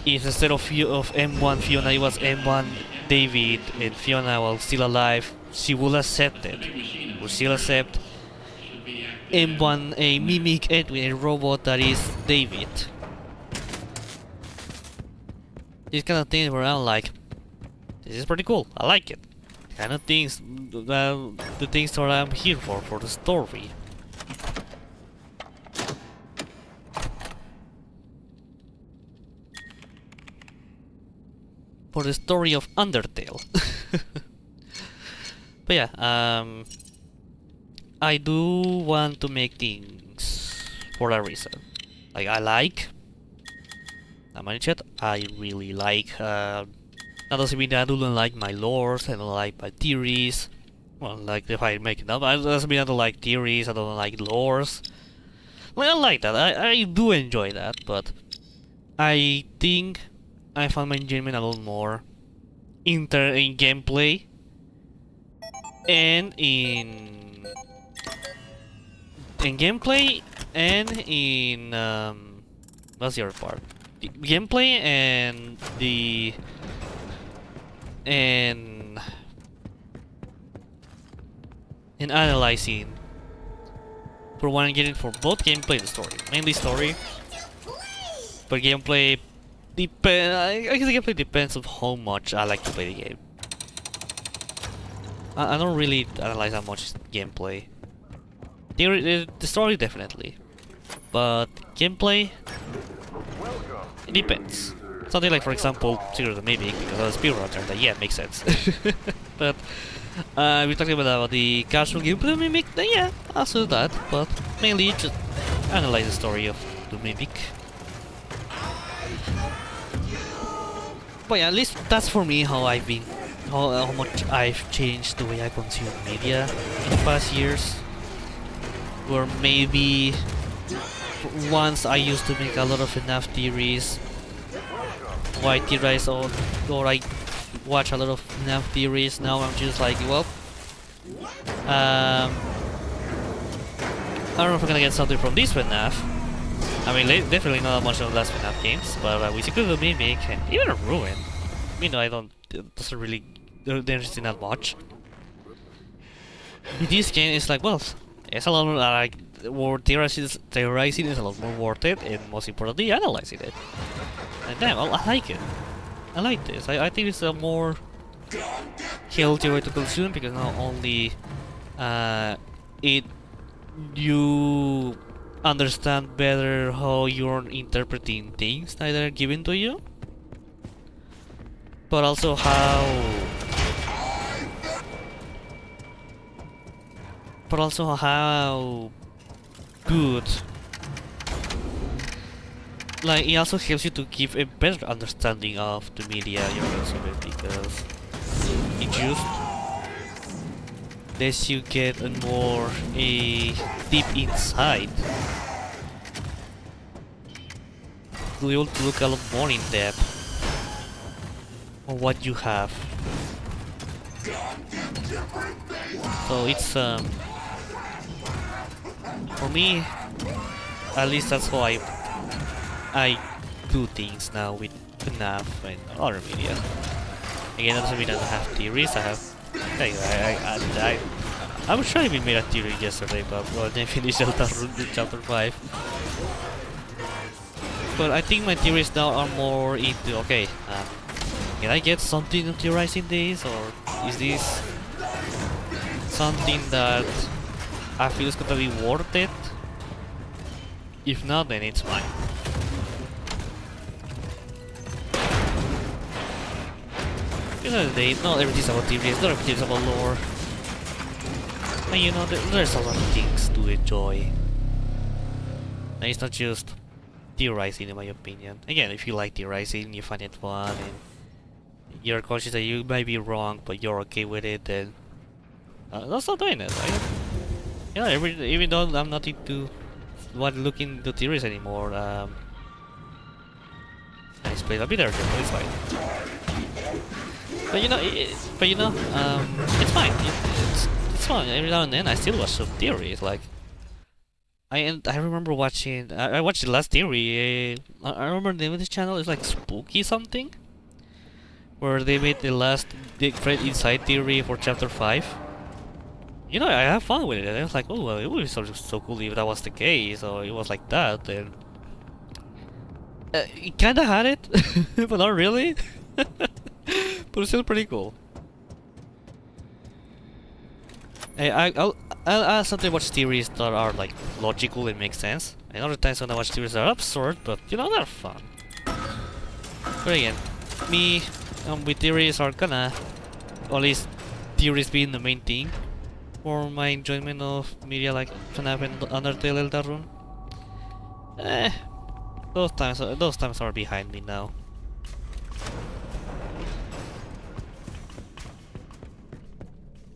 if instead of M1 Fiona it was M1 David and Fiona was still alive, she will accept it? Will she accept M1 a mimic Edwin, a robot that is David? These kind of things where I'm like, this is pretty cool. I like it. Kind of things, the things that I'm here for the story. For the story of Undertale. But yeah, I do want to make things for a reason. Like, I'm in chat, I really like, that doesn't mean that I don't like my lores, I don't like my theories. Well, like, if I make it up, it doesn't mean I don't like theories, I don't like lores. Well, I like that, I do enjoy that, but I think I found my enjoyment a little more in gameplay and in gameplay and in what's the other part? The gameplay and and analyzing. For one, getting for both gameplay and story, mainly story. But gameplay I guess the gameplay depends on how much I like to play the game. I don't really analyze that much gameplay. The story definitely, but gameplay, it depends. Something like, for example, Secret of the Mimic, because I was a speedrunner, that yeah, makes sense. But we're talking about the casual gameplay of Mimic, then yeah, I'll do that, but mainly just analyze the story of the Mimic. But yeah, at least that's for me how I've been, how much I've changed the way I consume media in the past years. Where maybe once I used to make a lot of FNAF theories, or I theorize or I watch a lot of FNAF theories. Now I'm just like, well, I don't know if I'm gonna get something from this FNAF. I mean, definitely not much of the last FNAF games, but with Secret of the Mimic and even a Ruin, you know, it doesn't really, they're interesting that much. With this game, it's like, well, it's a lot more like more theorizing is a lot more worth it, and most importantly, analyzing it. And damn, I like it. I like this. I think it's a more healthy way to consume, because not only you understand better how you're interpreting things that are given to you, but also how good, like, it also helps you to give a better understanding of the media you're consuming, because it just lets you get a more deep insight. You're able to look a lot more in depth on what you have. So it's for me, at least that's how I do things now with FNAF and other media. Again, that doesn't mean I don't have theories. I was trying to make a theory yesterday, but well, then finished chapter 5. But I think my theories now are more into, okay, can I get something to theorize in this, or is this something that I feel is gonna be worth it? If not, then it's fine. You know, not everything's about theories, not everything's about lore. And you know, there's a lot of things to enjoy. And it's not just theorizing, in my opinion. Again, if you like theorizing, you find it fun, and you're conscious that you might be wrong, but you're okay with it, then let's stop doing it. You know, even though I'm not into looking into theories anymore, I just play a bit earlier, but it's fine. But you know, it's fine. It's fun. Every now and then, I still watch some theories. Like, I remember watching. I watched the last theory. I remember the name of this channel is like Spooky something, where they made the great inside theory for chapter 5. You know, I have fun with it. I was like, oh, well, it would be so cool if that was the case, or it was like that. And it kinda had it, but not really. But But it's still pretty cool. I'll sometimes watch theories that are like logical and make sense. And other times when I watch theories that are absurd, but you know, they're fun. But again, me with theories are gonna, or at least theories being the main thing for my enjoyment of media like FNAF and Undertale Eldarun. Those times are behind me now.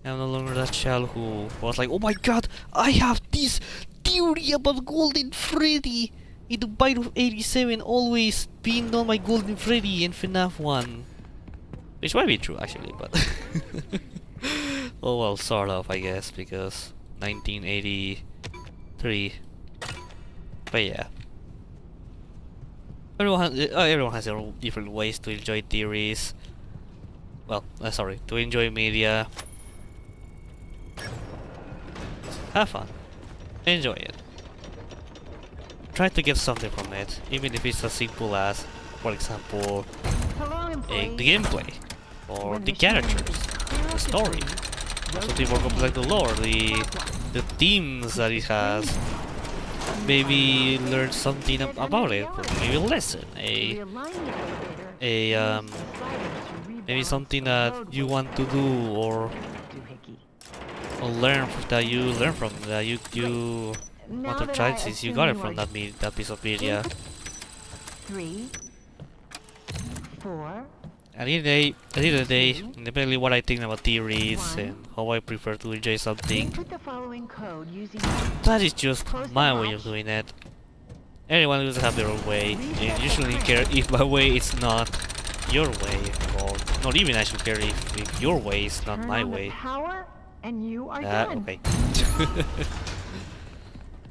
I'm no longer that child who was like, oh my god, I have this theory about Golden Freddy in the bite of 87 always being done by Golden Freddy in FNAF 1. Which might be true actually, but oh well, sort of I guess, because 1983. But yeah. Everyone has their own different ways to enjoy theories. Well, sorry, to enjoy media. Have fun. Enjoy it. Try to get something from it, even if it's as simple as, for example, the gameplay, or the characters, the story, or something more complex like the lore, the themes that it has. Maybe learn something about it, or maybe a lesson, maybe something that you want to do, or learn that you learn from that you want to try since you got it from that piece of media. 3, 4. At the end of the day, independently what I think about theories and how I prefer to enjoy something, Input the following code using that is just my way of doing it. Everyone does have their own way, and you shouldn't care if my way is not your way, or not even I should care if your way is not turn my on the way. power and you are done. Okay.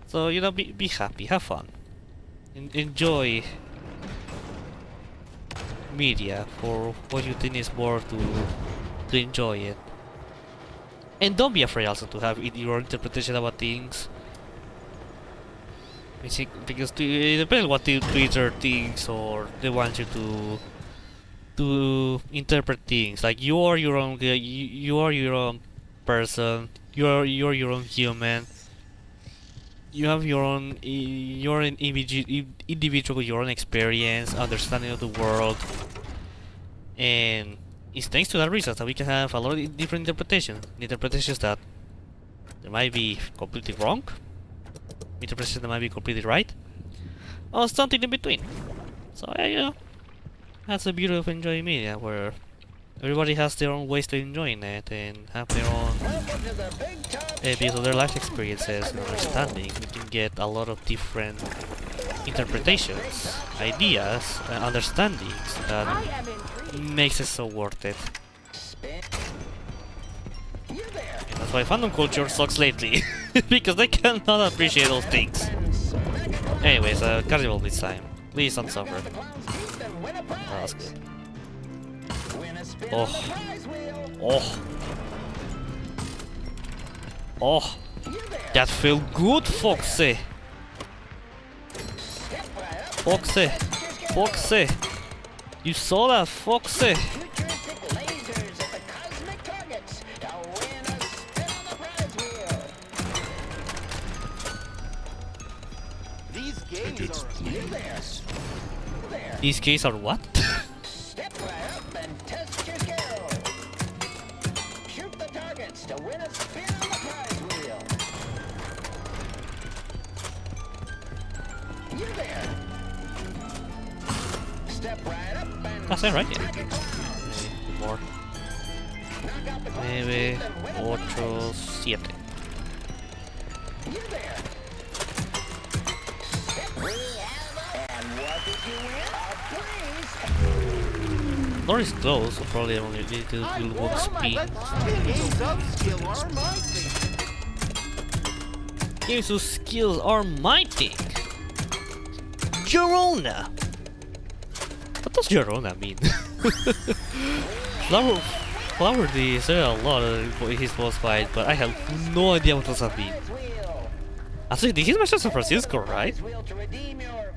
So, you know, be happy, have fun. Enjoy media for what you think is worth to enjoy it. And don't be afraid also to have your interpretation about things. Because depending on what Twitter thinks, or they want you to interpret things. Like you are your own person. You're your own human. You have your own individual with your own experience, understanding of the world, and it's thanks to that reason that we can have a lot of different interpretations. Interpretations that they might be completely wrong, interpretations that might be completely right, or something in between. So yeah, you know, that's the beauty of enjoying media, where everybody has their own ways to enjoying it and have their own because of their life experiences and understanding. We can get a lot of different interpretations, ideas, and understandings that makes it so worth it. And that's why fandom culture sucks lately, because they cannot appreciate those things. Anyways, Carnival this time. Please don't suffer. Oh, that's good. Oh. Oh. Oh. That felt good, Foxy. Foxy. Foxy. You saw that, Foxy. These games are what? Step right up and test your skill. Shoot the targets to win a spin on the prize wheel. You there. Step right up and That's it, right? Yeah. smack a clown. More. Knock out the clown's 9, teeth and win a 8, prize. 7. You there. And what did you win? A prize. Door is closed, so probably only need to do one speed. Games of skill are my thing. Games with skills are my thing. Jarona. What does Jarona mean? Flower D said a lot of his boss fight, but I have no idea what does that mean. Actually, this is my San Francisco, right? Wheel to redeem your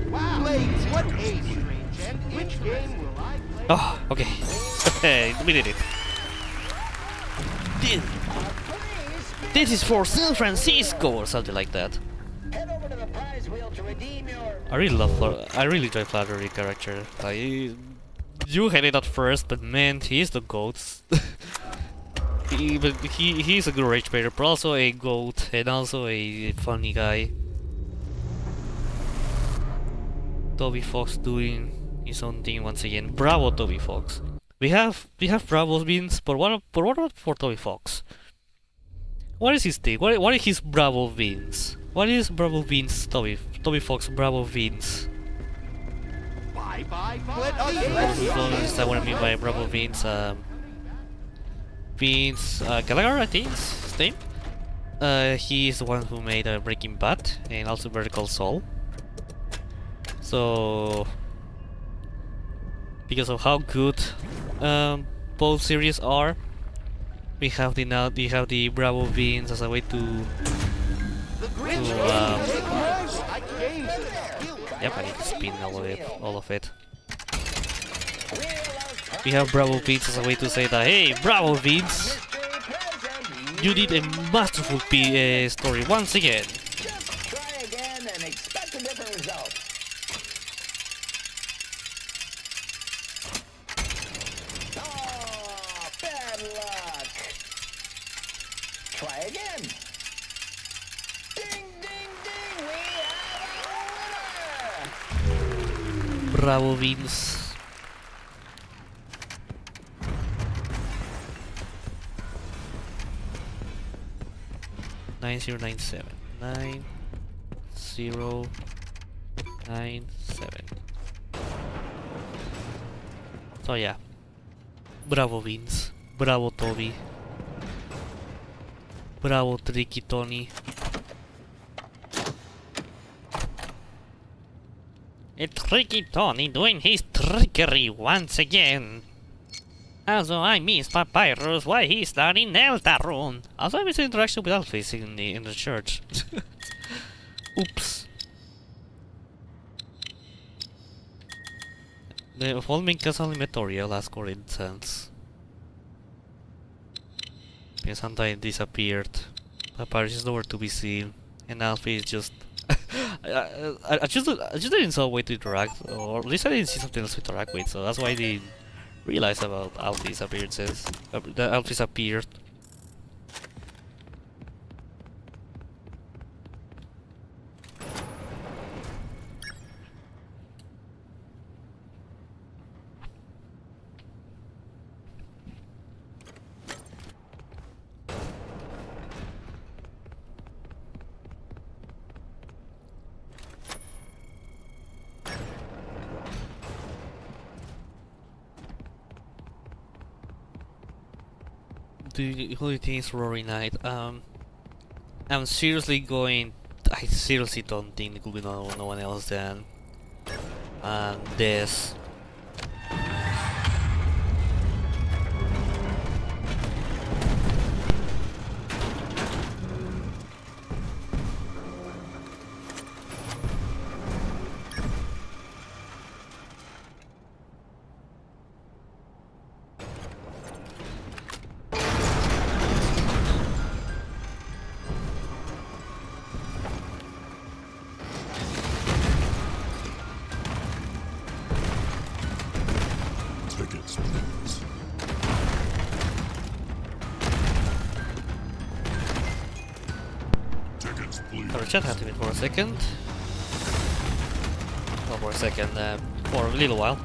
Wow. Blades, what age range and which Which game will I play? Oh, okay. Hey, we did it. This is for San Francisco or something like that. Head over to the prize wheel to redeem your... I really enjoy Flattery character. You had it at first, but man, he's the goat. He's a good rage baiter, but also a goat and also a funny guy. Toby Fox doing his own thing once again. Bravo, Toby Fox. We have Bravo's beans, but what about for Toby Fox? What is his thing? What is his Bravo beans? What is Bravo beans? Toby Fox Bravo beans. Bye. Don't understand what I mean by Bravo beans. Beans Gallagher, I think is his name. He's the one who made Breaking Bad and also Vertical Soul. So, because of how good both series are, we have the Bravo beans as a way to yep, I need to spin all of it. We have Bravo beans as a way to say that, hey, Bravo beans, you did a masterful story once again. Just try again and expect a different result. Oh, bad luck. Try again. Ding, ding, ding, we have a winner! Bravo beans. 9097. 9097. So yeah. Bravo Vince. Bravo Toby. Bravo Tricky Tony. It's Tricky Tony doing his trickery once again. Also, I miss Papyrus while he's studying Deltarune. Also, I miss the interaction with Alphys in the church. Oops. The following Castle Inventorial as Corinthians. Pesanta disappeared. Papyrus is nowhere to be seen. And Alphys is just... I just didn't see a way to interact, or at least I didn't see something else to interact with, so that's why I didn't realize about Alphys appearances. The Alphys appeared. Who do you think is Rory Knight? I'm seriously going... I seriously don't think it could be no one else than... this. Tickets, please. Tickets, please. Sorry, chat had to wait for a second. Not for a second, for a little while.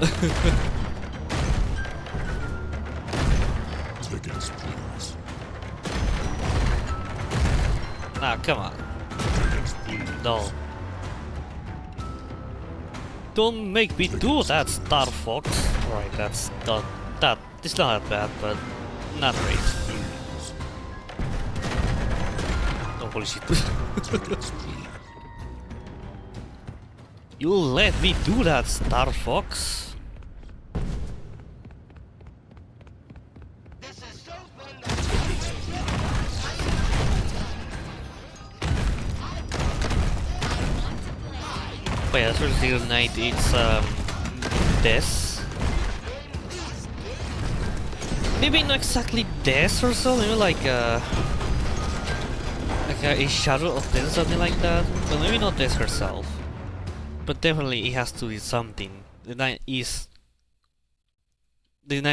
Tickets, please. Ah, come on. Tickets, please. No. Don't make me do that, Star Fox. Right, that's not that. It's not that bad, but not great. Please. Oh, holy shit. Tickets, please. You let me do that, Star Fox. This is so fun. But yeah, Thursday night it's this. maybe not exactly death or so, maybe like a shadow of death, something like that. But maybe not death herself. But definitely it has to be something. The nice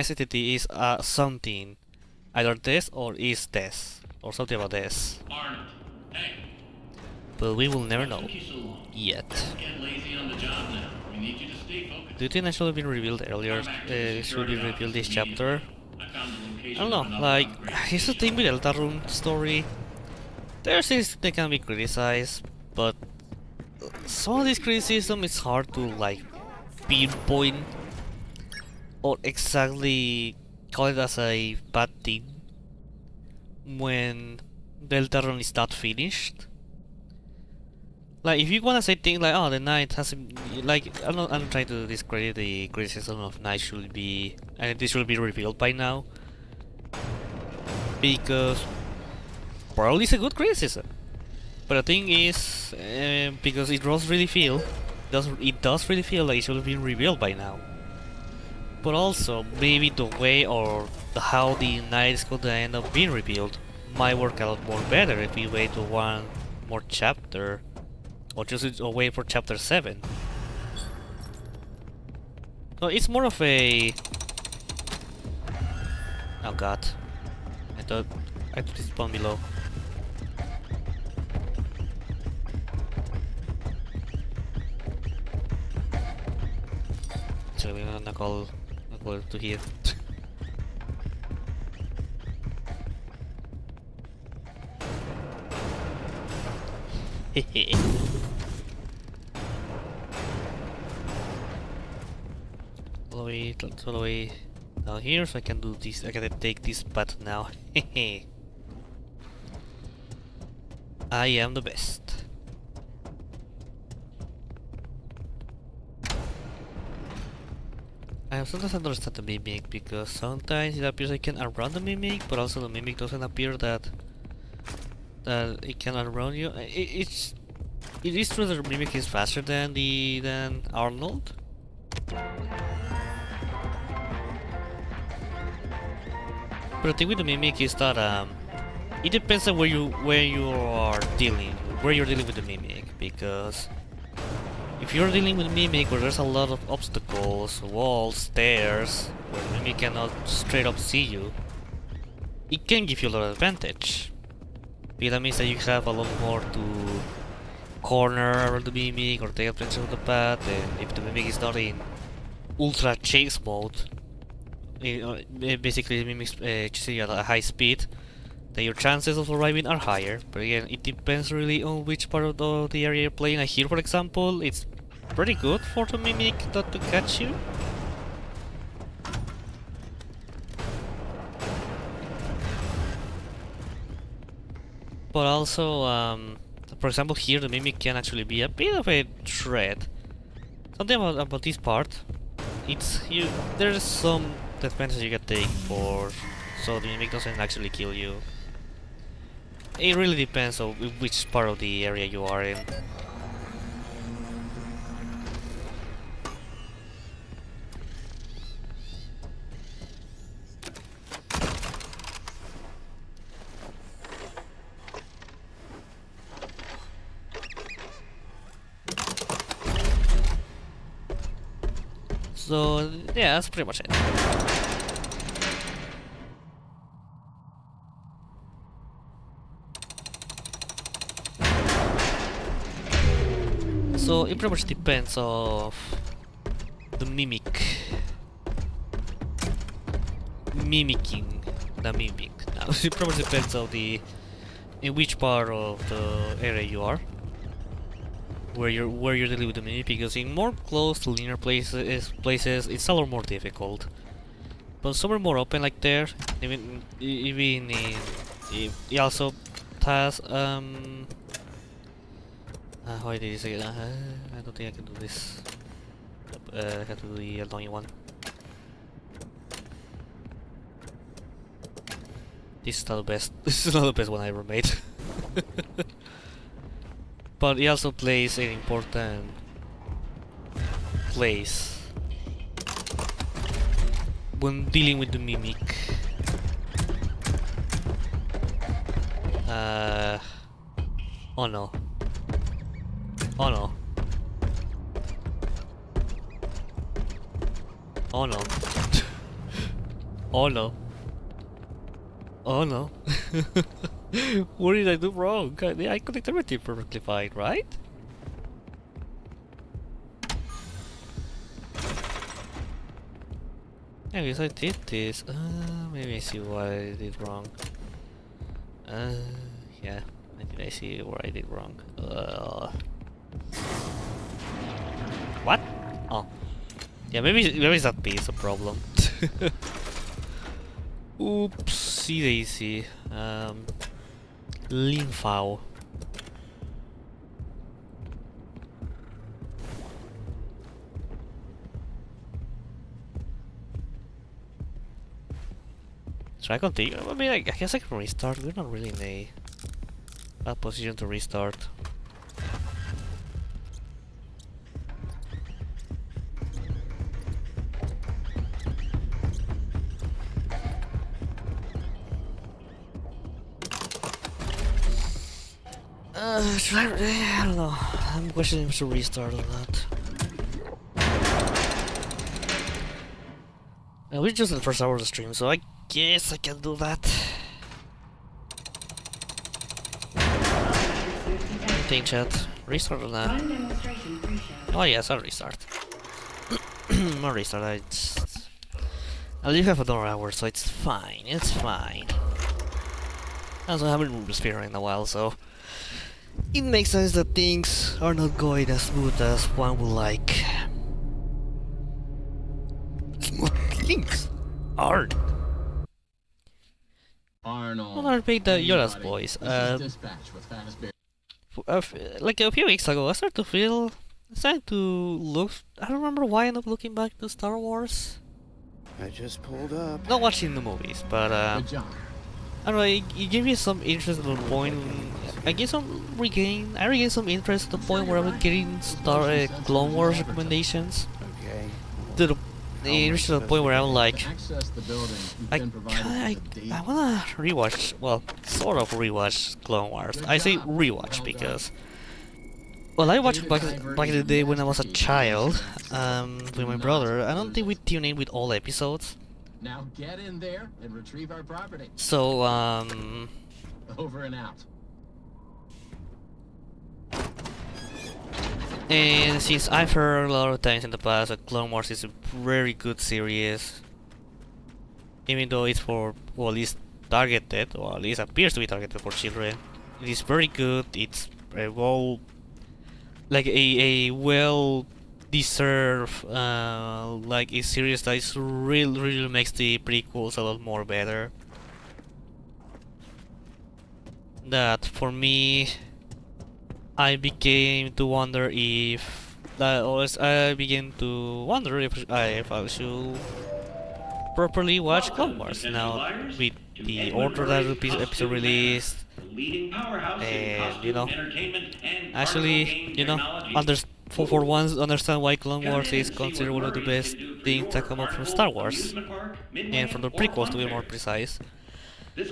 entity is something. Either death or is death. Or something about death. Arnold, hey, But we will never what know. took you so long? Yet. Don't get lazy on the job now. We need you to stay focused. Do you think that should have been revealed earlier? Come back to the It should be security revealed office this chapter? immediately. I found the I location don't of know, another like, upgrade here's the thing with Deltarune story. There's things they can be criticized, but some of this criticism is hard to, like, pinpoint or exactly call it as a bad thing when Deltarune is not finished. Like, if you wanna say things like, oh, the Knight has, like, I'm trying to discredit the criticism of Knight should be, and this should be revealed by now, because probably it's a good criticism. But the thing is, because it does really feel, it does really feel like it should have been revealed by now. But also, maybe the way or how the Knight is going to end up being revealed might work a lot more better if we wait to one more chapter. Or just wait for chapter 7. So it's more of a... Oh god. I thought it spawned below. So we're gonna call to here. Hehe. All the way down here, so I can do this. I gotta take this path now. Hehe. I am the best. I sometimes understand the mimic because sometimes it appears I can outrun the mimic, but also the mimic doesn't appear that it can outrun you. It is true that the mimic is faster than Arnold. But the thing with the mimic is that it depends on where you're dealing with the mimic, because if you're dealing with a mimic where there's a lot of obstacles, walls, stairs, where the mimic cannot straight up see you, it can give you a lot of advantage. Because that means that you have a lot more to corner the mimic or take advantage of the path, and if the mimic is not in ultra chase mode, basically the mimic chasing you at a high speed, then your chances of surviving are higher. But again, it depends really on which part of the area you're playing. Like here, for example, it's pretty good for the mimic not to catch you. But also, for example, here the mimic can actually be a bit of a threat. Something about this part, there's some advantage you can take so the mimic doesn't actually kill you. It really depends on which part of the area you are in. So yeah, that's pretty much it. So it pretty much depends of the mimicking the mimic. Now it pretty much depends of in which part of the area you are, where you're dealing with the mimic, because in more close to linear places it's a lot more difficult. But somewhere more open like there, even it also has how it is again? I don't think I can do this. I have to do the annoying one. This is not the best. This is not the best one I ever made. But it also plays an important place when dealing with the mimic. Oh no. Oh no. Oh no. Oh no. Oh no. What did I do wrong? I connected everything perfectly fine, right? Anyways, I did this. Maybe I see what I did wrong. Yeah. I see where I did wrong. What? Oh. Yeah, maybe it's that piece a problem. Oopsie daisy. Linfao. Should I continue? I mean, I guess I can restart. We're not really in a bad position to restart. Should I don't know. I'm questioning if to restart or not. We're just in the first hour of the stream, so I guess I can do that. Think chat. Restart or not? Oh yes, I'll restart. I'll restart. I live have another hour, so it's fine. It's fine. Also, I haven't moved speedrun in a while, so it makes sense that things are not going as smooth as one would like. Smooth things aren't. Arnold. Well, I made the Yoda's Anybody. voice. This is dispatch with Fazbear. Like a few weeks ago, I started to look. I don't remember why I ended up looking back to Star Wars. I just pulled up. Not watching the movies, but Good job. I don't know. It gave me some interest at the point. I regained some interest at the point where I was getting Clone Wars recommendations. Okay. To it reached to the point where I'm like, To access the building, you've been provided with a date. I wanna rewatch. Well, sort of rewatch Clone Wars. I say rewatch because, well, I watched back in the day when I was a child, with my brother. I don't think we tune in with all episodes. Now get in there and retrieve our property. So, Over and out. and since I've heard a lot of times in the past that Clone Wars is a very good series, even though it's for, well, at least targeted, or at least appears to be targeted for children, it is very good. It's a well deserved, like a series that is really makes the prequels a lot more better. That for me, I began to wonder if I should properly watch Clone Wars now with the order that episode released, and actually, for once understand why Clone Wars is considered one of the best things that come up from Star Wars, and from the prequels to be more precise. And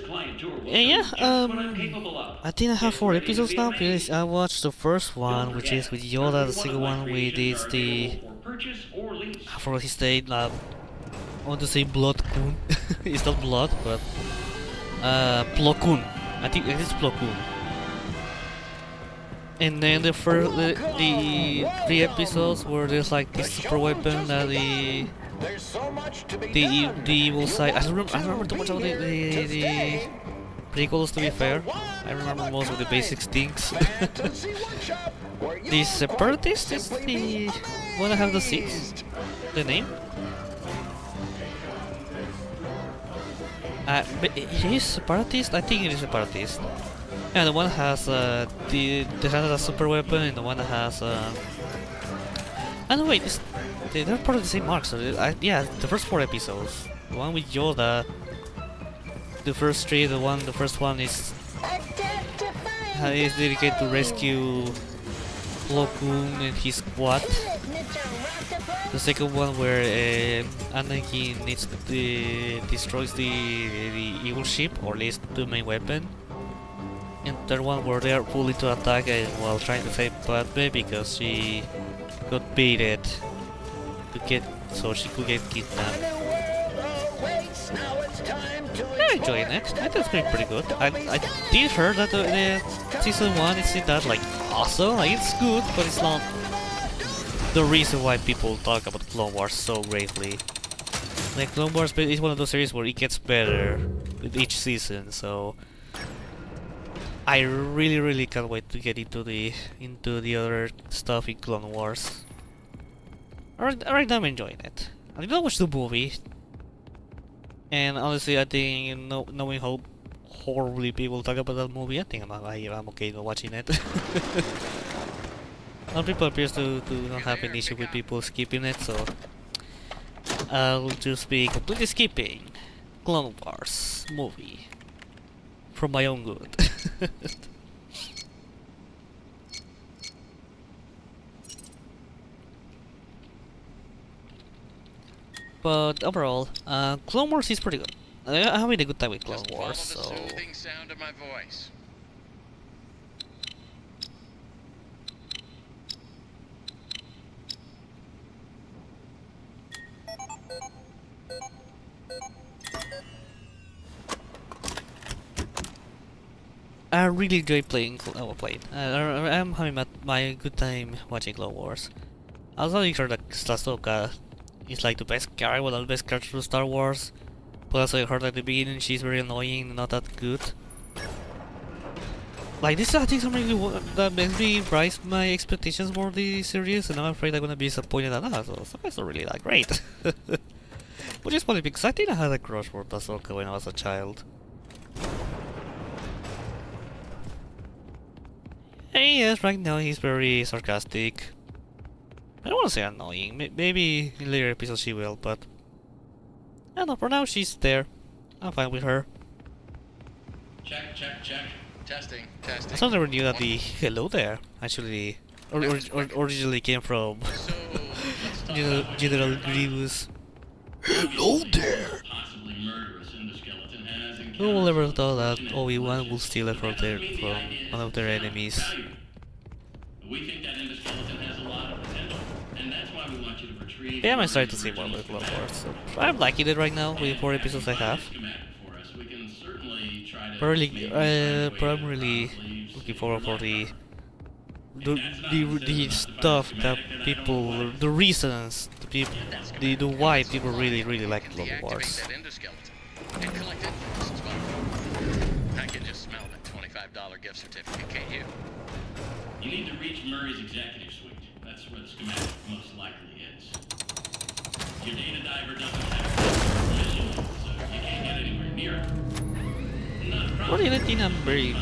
yeah, I think I have 4 episodes now because I watched the first one, which is with Yoda. The second one with is I forgot his name. I want to say Blood Kun. It's not Blood, but Plo Koon. I think it is Plo Koon. And then the 3 episodes where there's like this super weapon that the evil side. I don't remember too much of the prequels, to be fair. I remember most of the basic things. The Separatist is the one that have the 6. The name. But it is Separatist. I think it is Separatist. Yeah, the one has the has a super weapon, and the one that has no wait, they're part of the same arc. So yeah, the first 4 episodes, the one with Yoda, the first 3, the first one is dedicated to rescue Plo Koon and his squad. The second one where Anakin destroys the evil ship, or at least the main weapon. chapter 1 where they are fully to attack while trying to save Padme because she got baited to get so she could get kidnapped. I'm enjoying it. I think it's been pretty good. I did hear that the season 1 isn't that like awesome. Like it's good, but it's not the reason why people talk about Clone Wars so greatly. Like Clone Wars is one of those series where it gets better with each season, so I really can't wait to get into the other stuff in Clone Wars. Right now I'm enjoying it. I did not watch the movie, and honestly I think knowing how horribly people talk about that movie, I think I'm okay with watching it. Some people appears to not have an issue with people skipping it, so I'll just be completely skipping Clone Wars movie for my own good. But overall, Clone Wars is pretty good. I'm having a good time with Clone Just Wars, follow so the soothing sound of my voice. I really enjoy playing. I'm having my good time watching Clone Wars. I was not sure that Ahsoka is like the best character, one of the best characters of Star Wars. But also I heard at the beginning she's very annoying and not that good. Like this, I think something that makes me rise my expectations for the series, and I'm afraid I'm gonna be disappointed at that. So it's not really that great. Which is funny because I think I had a crush for Ahsoka when I was a child. And yes, right now he's very sarcastic. I don't want to say annoying. Maybe in later episodes she will, but I don't know. For now, she's there. I'm fine with her. Check, check, check. Testing, I testing. also never knew that the hello there actually originally came from So, let's talk General Grievous. Hello there. possibly murderous endoskeleton has Who will ever thought that encountered Obi-Wan will steal it from one of their enemies? We think that endoskeleton has a lot of potential, and that's why we want you to retrieve. Yeah, I'm excited to see more with Clone Wars. So I'm liking it right now with 4 episodes I have. We can certainly try to But I'm really looking forward for the stuff that people, the reasons, the why people really like Clone deactivate Wars. that endoskeleton and collect it. This is fun. I can just smell that $25 gift certificate, can't you? You need to reach Murray's executive suite. That's where the schematic most likely is. Your data diver doesn't have permission, so you can't get anywhere near it. Not a problem. For the only thing I'm very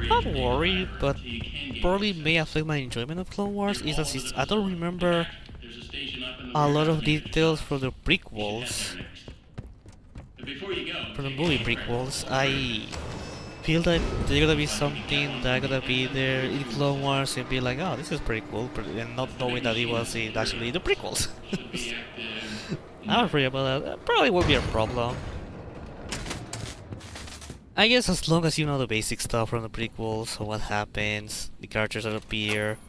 not worried, but probably may affect my enjoyment of Clone Wars is that I don't remember a lot of details from the prequels, from the movie prequels. I feel that there's gonna be something that gonna be there in Clone Wars and be like, oh, this is pretty cool, and not knowing that it was actually the prequels. I'm afraid about that. That probably won't be a problem. I guess as long as you know the basic stuff from the prequels, so what happens, the characters that appear,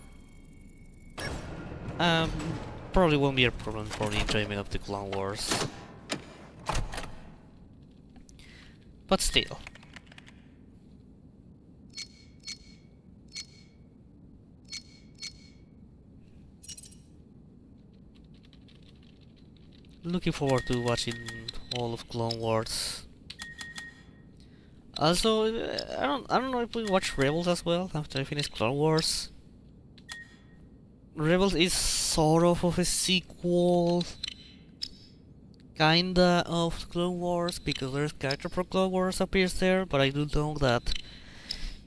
probably won't be a problem for the enjoyment of the Clone Wars. But still. Looking forward to watching all of Clone Wars. Also, I don't know if we watch Rebels as well after I finish Clone Wars. Rebels is sort of a sequel, kinda, of Clone Wars because there's character from Clone Wars appears there, but I do know that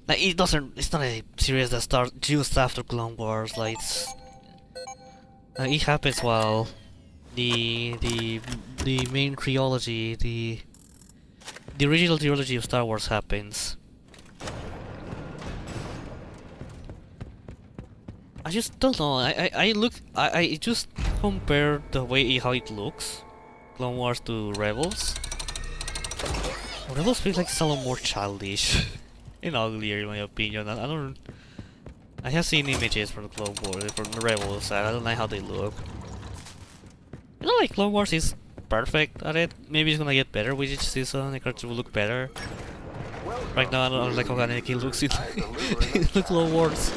like it's not a series that starts just after Clone Wars. Like it happens while the main trilogy, the original trilogy of Star Wars happens. I just don't know. I just compare the way how it looks, Clone Wars to Rebels. Rebels feels like it's a lot more childish. and uglier in my opinion. I have seen images from Clone Wars, from the Rebels, and I don't like how they look. You know, like Clone Wars is perfect at it. Maybe it's gonna get better with each season. The character will look better. Right now, I don't like how Anakin looks in the Clone Wars.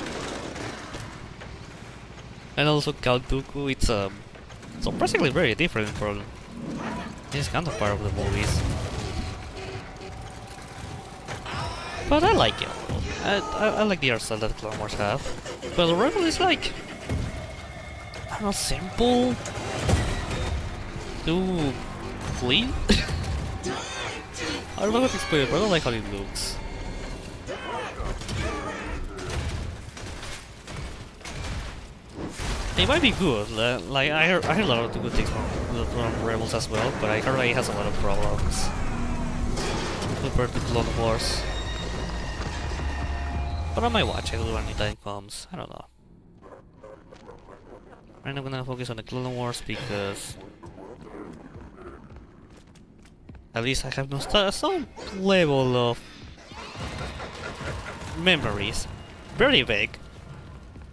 And also Count Dooku, it's surprisingly very different from his counterpart of the movies. But I like it. I like the art style that Clone Wars have. But the Rebel is like, I don't know, simple, too clean. I don't know how to explain it, but I don't like how it looks. It might be good. Like I heard a lot of good things from Rebels as well, but I heard it has a lot of problems compared to Clone Wars. But I might watch it when the time comes. I don't know. Right now I'm gonna focus on the Clone Wars because at least I have some level of memories. Very vague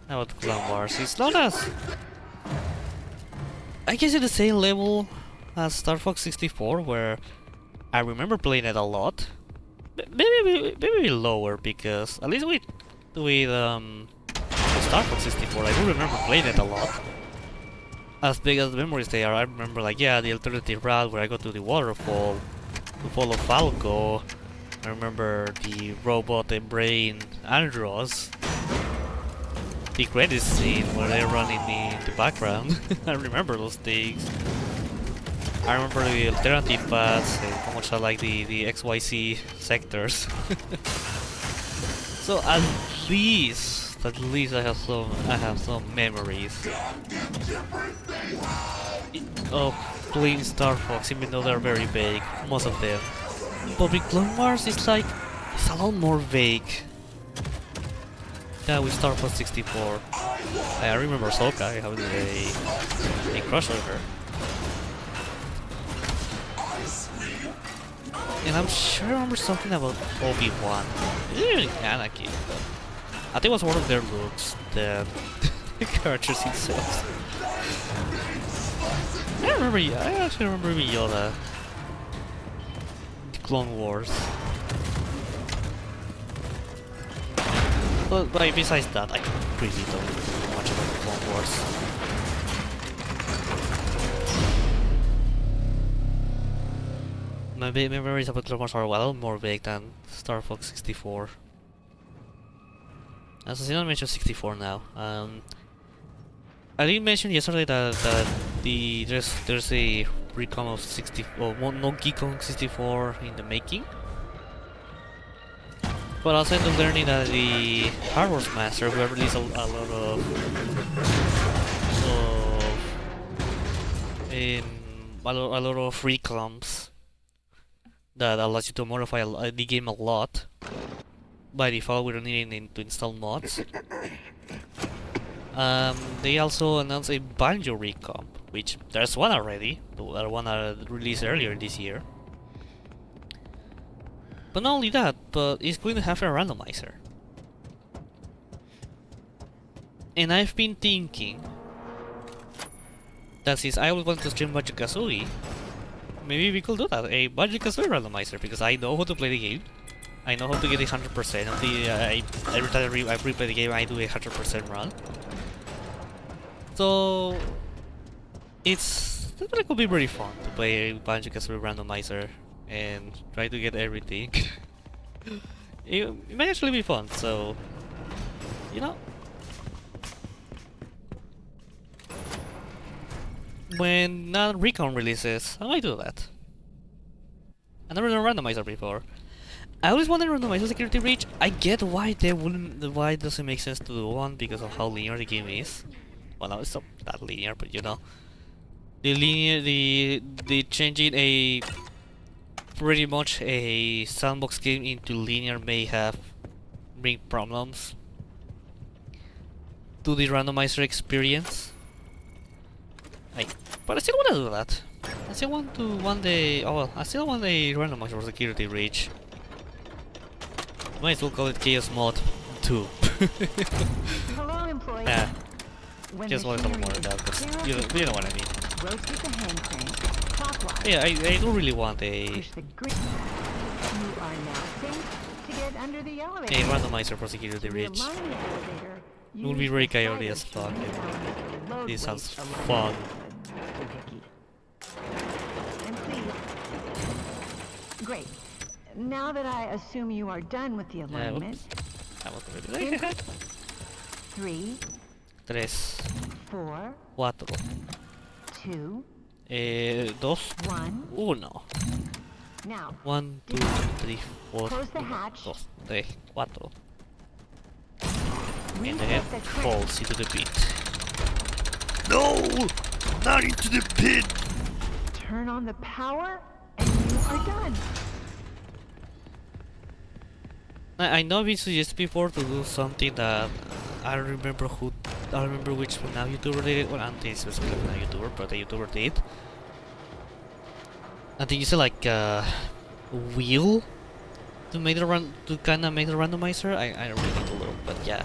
about Clone Wars. It's not as, I guess, at the same level as Star Fox 64, where I remember playing it a lot. Maybe lower, because at least with Star Fox 64, I do remember playing it a lot. As big as the memories they are, I remember, like, yeah, the alternative route where I go to the waterfall to follow Falco. I remember the robot and brain Andros. The credits scene where they run in the background. I remember those things. I remember the alternative paths and how much I like the XYZ sectors. So at least I have some memories of playing Star Fox, even though they're very vague, most of them. But with Clone Wars, it's like, it's a lot more vague. Yeah, with Star Fox 64. I remember Sokka having a crush on her. And I'm sure I remember something about Obi-Wan. Even Anakin. I think it was one of their looks than the characters themselves. I actually remember Yoda. The Clone Wars. But besides that, I really don't know much about the Clone Wars. My memories about Clone Wars are a lot more vague than Star Fox 64. As I didn't mention 64 now. I didn't mention yesterday that there's a recon of 64, Donkey Kong 64 in the making. But also ended up learning that the Hardware Master, who have released a lot of recons that allows you to modify the game a lot. By default, we don't need to install mods. They also announced a Banjo recomp, which there's one already. The other one released earlier this year. But not only that, but it's going to have a randomizer. And I've been thinking that since I would want to stream Banjo-Kazooie, maybe we could do that, a Banjo-Kazooie randomizer, because I know how to play the game. I know how to get 100% of the, every time I replay the game, I do a 100% run. So it could be pretty fun to play a Banjo-Kazooie randomizer and try to get everything. It might actually be fun, so, you know. When Recon releases, I might do that. I never done a randomizer before. I always wanted to randomize security breach. I get why why it doesn't make sense to do one because of how linear the game is. Well, no, it's not that linear, but you know, the changing a pretty much a sandbox game into linear may bring problems to the randomizer experience. But I still want to do that. I still want to one day. Oh well, I still want a randomizer for security breach. Might as well call it Chaos Mod 2. Hello, employee. Yeah, When Chaos Mod is a little machinery more than is that, because clear you know what I mean. rotate the hand crank clockwise. Yeah, I don't really want a Push the green. You are now safe to get under the elevator. randomizer for security To reach. realign the elevator, It would be use very the coyote slider as to fuck. realign the load This sounds weight along fun. the doohickey. And please. Great. Now that I assume you are done with the alignment, I was ready. input 3, 3, 4, 4, 2, 2, 1. 1. Now, 1, 2, 3, 4, Close the hatch. 2, 3, 4. And the head reset the crank. falls into the pit. No! Not into the pit! Turn on the power, and you are done. I know we suggested before to do something that I don't remember which now YouTuber did it. Well, I don't think it's specifically now YouTuber, but a YouTuber did. I think you said like wheel to make the kind of make the randomizer. I don't really need to look, but yeah.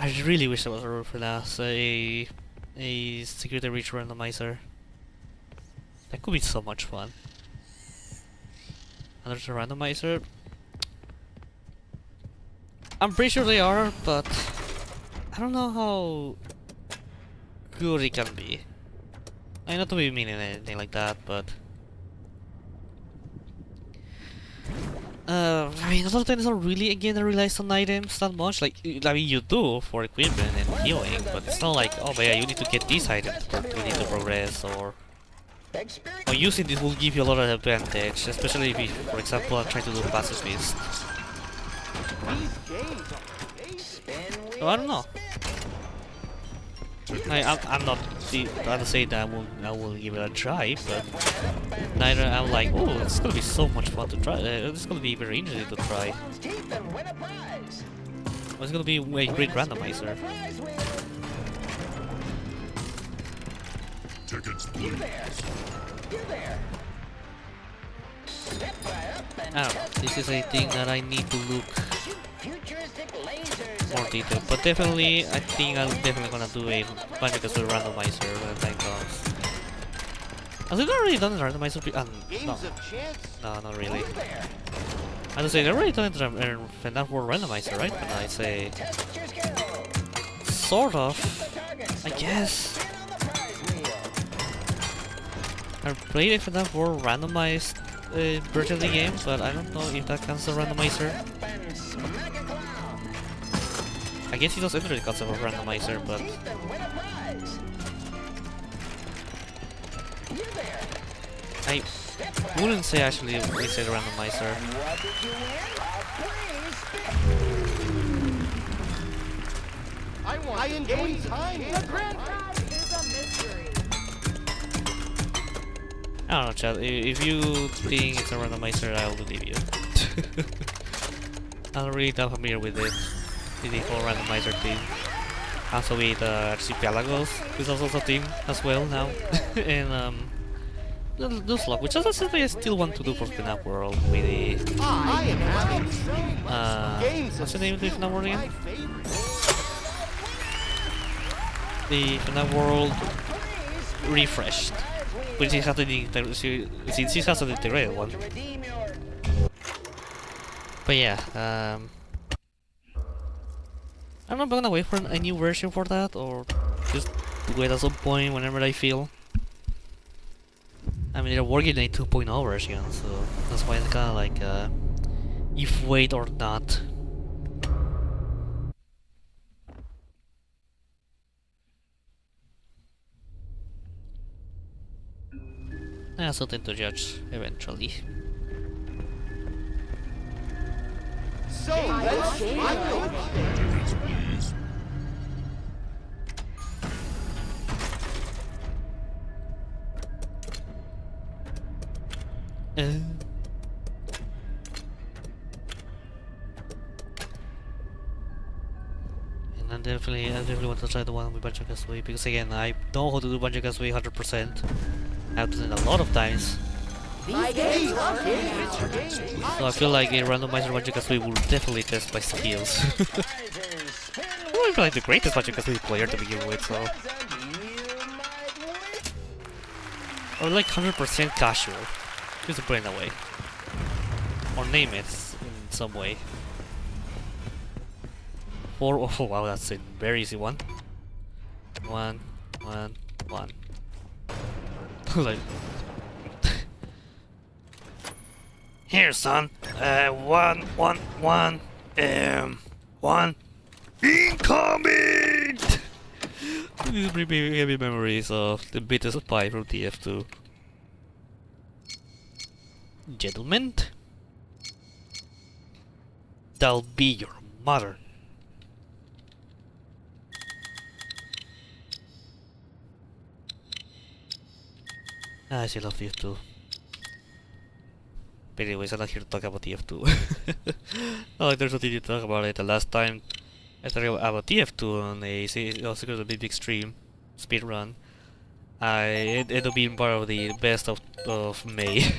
I really wish there was a rule for that. So a security reach randomizer. That could be so much fun. And there's a randomizer. I'm pretty sure they are, but I don't know how good it can be. I not to be meaning anything like that, but I mean, a lot of times are really again relies on items that much. Like, I mean, you do for equipment and healing, but it's not like, oh, but yeah, you need to get these items to need to progress, or using this will give you a lot of advantage, especially if you, for example, are trying to do passive fist. So I don't know. I'm not saying that I will give it a try, but neither I'm like, oh, it's gonna be so much fun to try. It's gonna be very interesting to try. It's gonna be a great randomizer. Tickets, You there! You there! Step right up and I don't know. This is a thing that I need to look shoot futuristic lasers more at detailed, but definitely, I think I'm definitely gonna do a Banjo-Kazooie randomizer when the time comes. Has it already done the randomizer? No. Games of chance. No, not really. You there! I was saying, they've already done it in FNAF World Randomizer, right? But I say, Test your skill! sort of, The targets I to guess. spin on the prize wheel! I played a FNAF World randomized version of the game, but I don't know if that counts as a randomizer. Up and smack a clown! I guess it does enter the concept of randomizer, but Teeth and win a prize! You there! I Step right wouldn't say actually it's a randomizer. What did you win? A free spin! I enjoy time. The grand I don't know, chat. If you think it's a randomizer, I'll believe you. I'm not really that familiar with it. With the whole randomizer thing. Also with Archipelagos, which is also a thing as well now. And those luck, which is something I still want to do for FNAF World with the I am having so much. Games what's the name of the FNAF World my again? favorite. The FNAF World refreshed. Which is after the since it has an integrated one. Redeem your But yeah, I'm not gonna wait for a new version for that, or just wait at some point whenever I feel. I mean, they're working on a 2.0 version, so that's why it's kinda like, if wait or not. Something to judge eventually. So let's tickets, please. And I definitely want to try the one with Banjo-Kazooie, because again, I know how to do Banjo-Kazooie 100%. I've done it a lot of times. These games are games. So I feel like a randomizer Banjo-Kazooie will definitely test my skills. I don't feel like the greatest Banjo-Kazooie player to begin with, so... Or like 100% casual. Just to put it that way. Or name it in some way. Oh wow, that's a very easy one. One. Like... Here, son. One. Incoming! These bring me heavy memories of the bitter spy from TF2. Gentlemen? That'll be your mother. I still love TF2. But anyways, I'm not here to talk about TF2. Not like there's nothing to talk about it. The last time I talked about TF2 on a Secret of the Big stream, speedrun, I ended up being part of the best of May.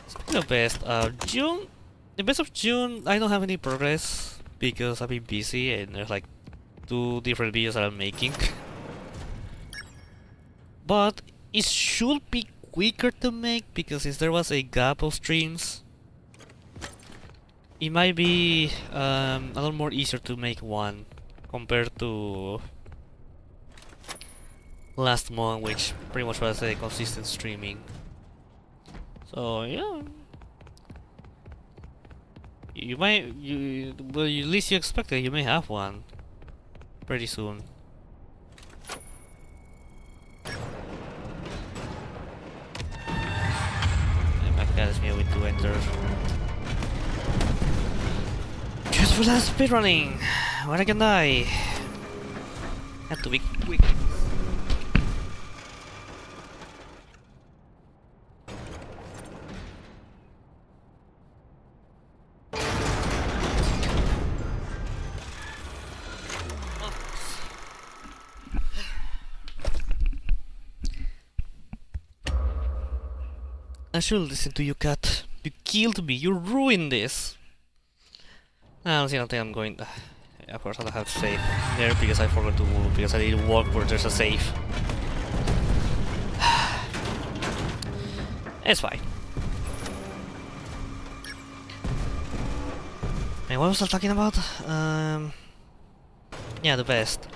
Speaking of best, June, the best of June, I don't have any progress because I've been busy and there's like 2 different videos that I'm making. But it should be quicker to make because since there was a gap of streams, it might be a lot more easier to make one compared to last month, which pretty much was a consistent streaming. So yeah, you might well, at least you expect it. You may have one pretty soon. And my cat is moving to enter. Just for that speedrunning, when I can die, have to be quick. I should listen to you, cat. You killed me. You ruined this. I don't think I'm going. Of course, I don't have to save there because I forgot to move because I need to walk where there's a save. It's fine. And what was I talking about? Yeah, the best.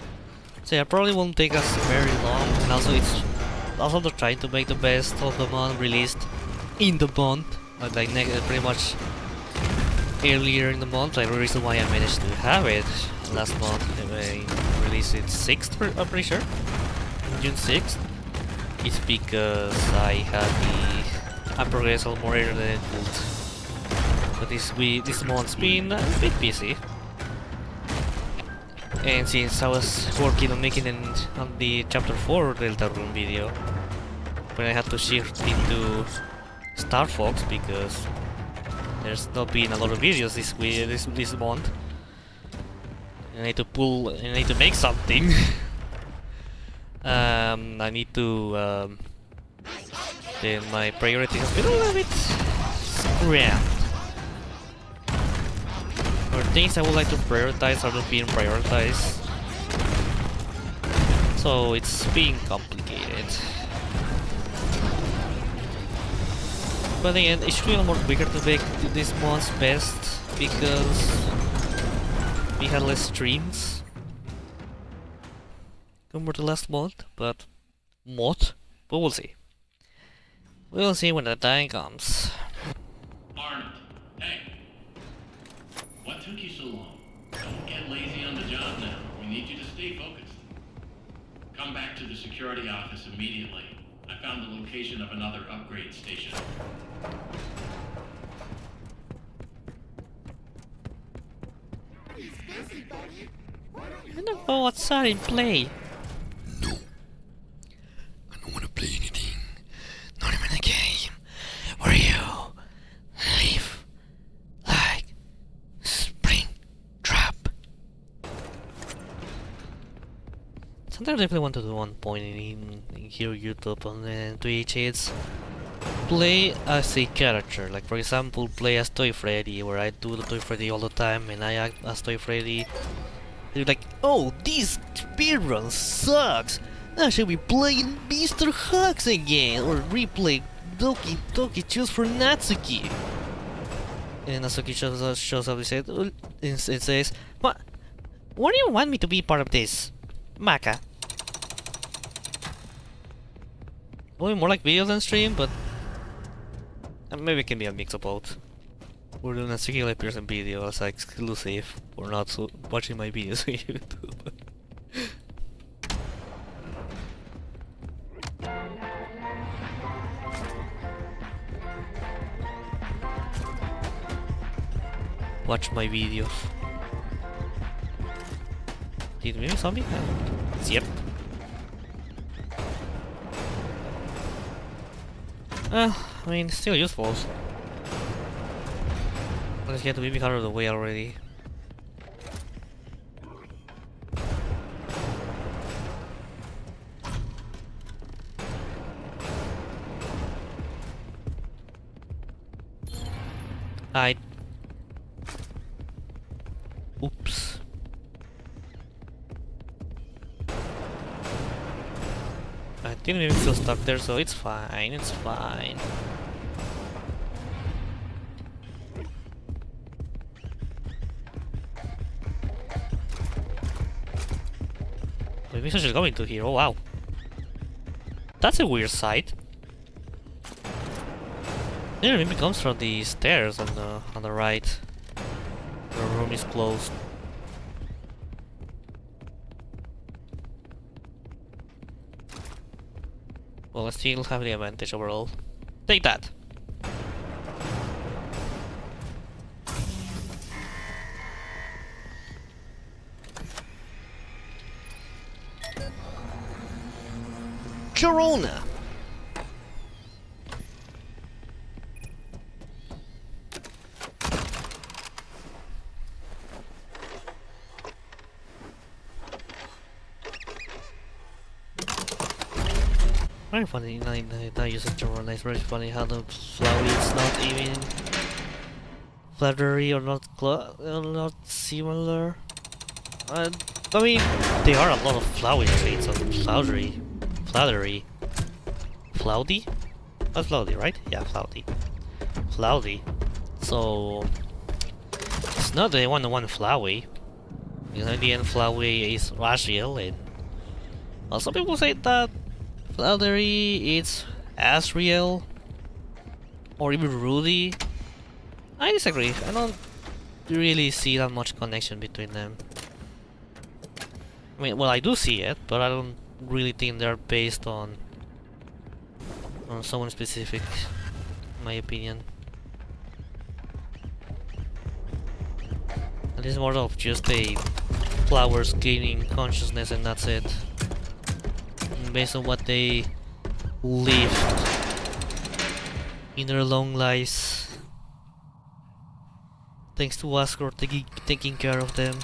So yeah, probably won't take us very long, and also it's also they're trying to make the best of the month released in the month, like pretty much earlier in the month. Like the reason why I managed to have it last month, I released it 6th, I'm pretty sure, June 6th, is because I progressed a little more earlier than it would. But this month's been a bit busy. And since I was working on making on the chapter 4 Delta Room video, when I had to shift into Star Fox because there's not been a lot of videos this month, I need to make something. I need to then my priority has been a little bit scrammed. Or things I would like to prioritize are not being prioritized, so it's being complicated. But again, it should be a lot more quicker to make this month's best because we had less streams compared to last month, but we'll see. We'll see when the time comes. Arnold, hey. What took you so long? Don't get lazy on the job now. We need you to stay focused. Come back to the security office immediately. I found the location of another upgrade station. I don't know what's that in play. No. I don't want to play anything. Not even a game. Where you live like spring trap. Something I definitely want to do one point in here YouTube on Twitch. It's play as a character. Like for example, play as Toy Freddy, where I do the Toy Freddy all the time, and I act as Toy Freddy. You're like, oh, this speedrun sucks. I should be playing Mr. Hugs again, or replay Doki Doki Choose for Natsuki. And Natsuki shows up and says, what do you want me to be part of this, Maka? Well, more like video than stream, but maybe it can be a mix of both. We're doing a single appears in video as exclusive, or not so watching my videos on YouTube. Watch my videos. Did we miss zombie? Yep. I mean, still useful. Let's get the mimic out of the way already. Oops. I think maybe still stuck there, so it's fine, it's fine. Maybe I should go into here, oh wow. That's a weird sight. There maybe comes from the stairs on the right. The room is closed. Well, I still have the advantage overall. Take that! Jarona! Very funny, not using Jarona, it's very funny how the flower is not even flattery or not similar. I mean, there are a lot of flowery traits on flattery. Floudy? That's Floudy, right? Yeah, Floudy. Floudy. So it's not the one-to-one Flowey. Because in the end Flowey is racial, and some people say that Floudery is Asriel or even Rudy. I disagree. I don't really see that much connection between them. I mean, well, I do see it, but I don't really think they're based on someone specific, in my opinion. It is more of just a flowers gaining consciousness and that's it. And based on what they lived in their long lives. Thanks to us for taking care of them.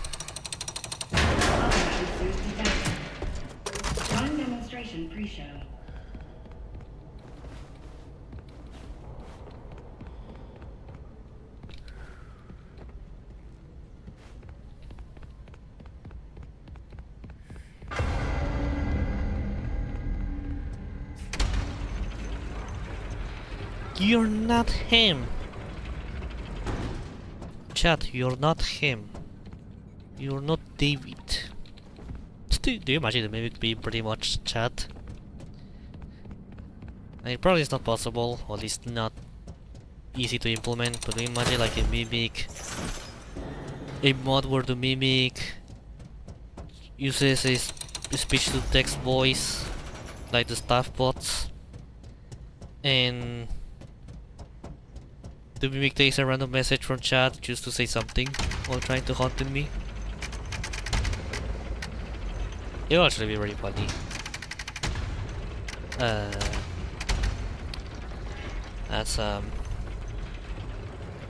Run demonstration pre-show. You're not him. Chat, you're not him. You're not David. Do you imagine the mimic being pretty much chat? I mean, probably it's not possible, or at least not easy to implement, but imagine like a mimic, a mod where the mimic uses a speech-to-text voice, like the staff bots, and the mimic takes a random message from chat just to say something while trying to hunt me. It will actually be very funny. That's very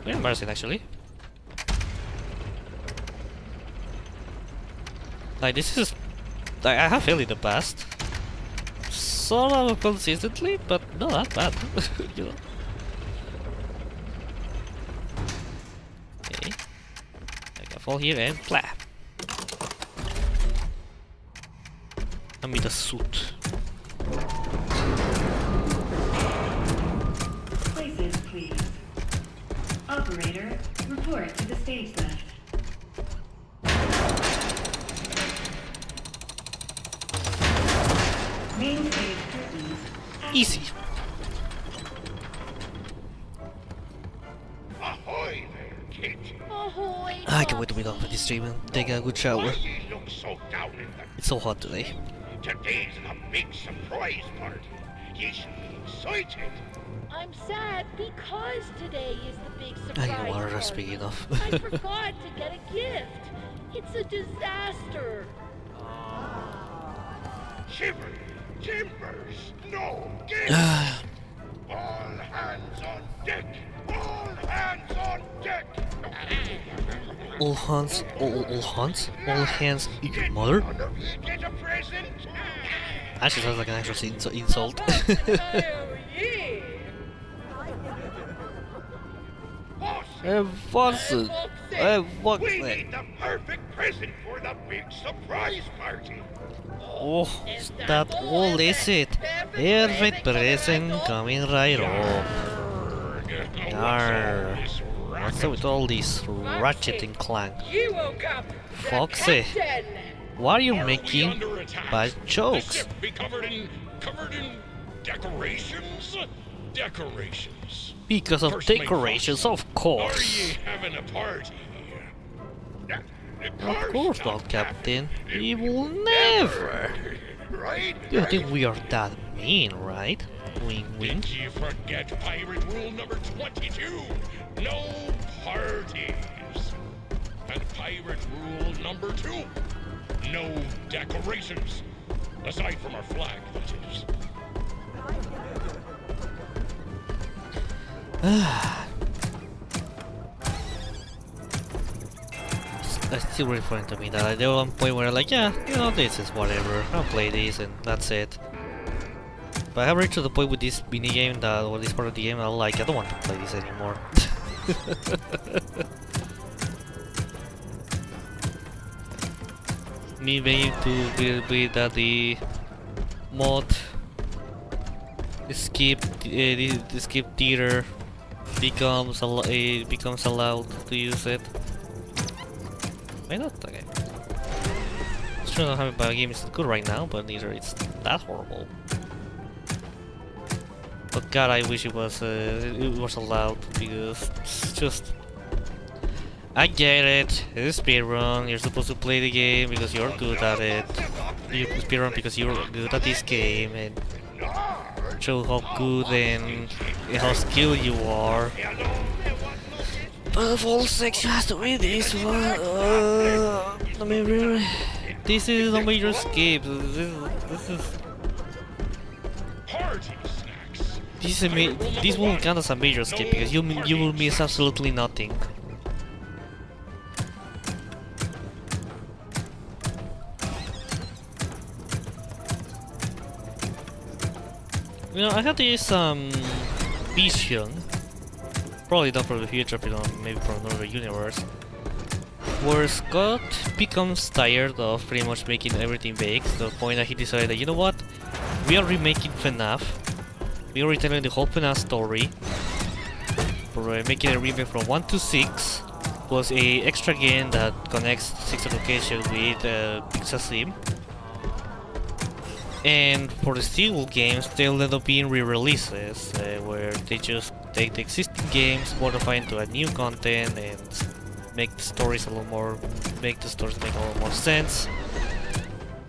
embarrassing actually. Like this is, I have failed in the past, sort of consistently, but not that bad, you know. Okay, I can fall here and clap. I need a suit. Places, please. Operator, report to the stage left. Main stage curtains. Easy. Ahoy there, kid. I can't wait to be done with this stream and take a good shower. Why ye look so down in the... It's so hot today. Today's the big surprise party. Ye should be excited. I'm sad because today is the big I surprise need water, party. speaking of. I forgot to get a gift. It's a disaster. Shiver, timbers, no gift. All hands on deck. All hands on deck. All hands, all hands, eat your mother? None of ye get a present. Actually sounds like an actual insult. What's it? What's We it? need the perfect present for the big surprise party. Oh, is that all is it? Perfect present coming right up. Arr. What's up with all this ratchet and clank? You woke up. Foxy, why are you making bad jokes? Be covered in decorations? Decorations. Because of decorations, of course. Having a party? Of course not, Captain. We will never. Right? You don't think we are that mean, right? Wing wing. Did you forget pirate rule number 22? No parties. And pirate rule number 2? No decorations. Aside from our flag, that is. It's still really funny to me that there was one point where I'm like, yeah, you know, this is whatever, I'll play this and that's it. But I have reached to the point with this mini game that, or this part of the game, I'm like, I don't want to play this anymore. Me begging to be that the mod skip the skip theater becomes allowed to use it. Why not? Okay. It's true not having a game is good right now, but neither it's that horrible. But God, I wish it was allowed, because it's just. I get it. It's speedrun. You're supposed to play the game because you're good at it. You speedrun because you're good at this game and show how good and how skilled you are. But for all sakes, you have to read this one. I mean, really, this is a major escape. This won't count as a major escape because you will miss absolutely nothing. You know, I had this vision, probably not from the future, but maybe from another universe, where Scott becomes tired of pretty much making everything big, to the point that he decided that, you know what, we are remaking FNAF, we are retelling the whole FNAF story, we're making a remake from 1 to 6, plus a extra game that connects 6th location with Pixel Sim. And for the sequel games, they'll end up being re-releases, where they just take the existing games, modify into a new content, and make the stories make a little more sense,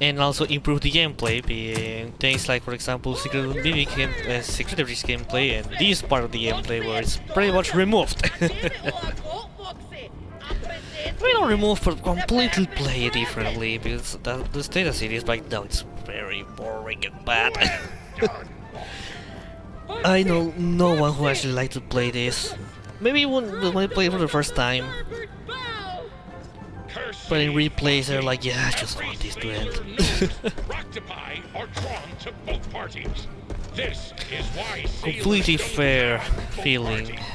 and also improve the gameplay. Being things like, for example, Secret of Risk gameplay, and this part of the gameplay where it's pretty much removed. We don't remove, but completely play it differently, because the status it is right now, it's very boring and bad. I know no one who actually likes to play this. Maybe when I play it for the first time, but in replays they're like, yeah, I just want this to end. Rectify are drawn to both parties. This is why Completely sailors don't fair have both feeling. parties.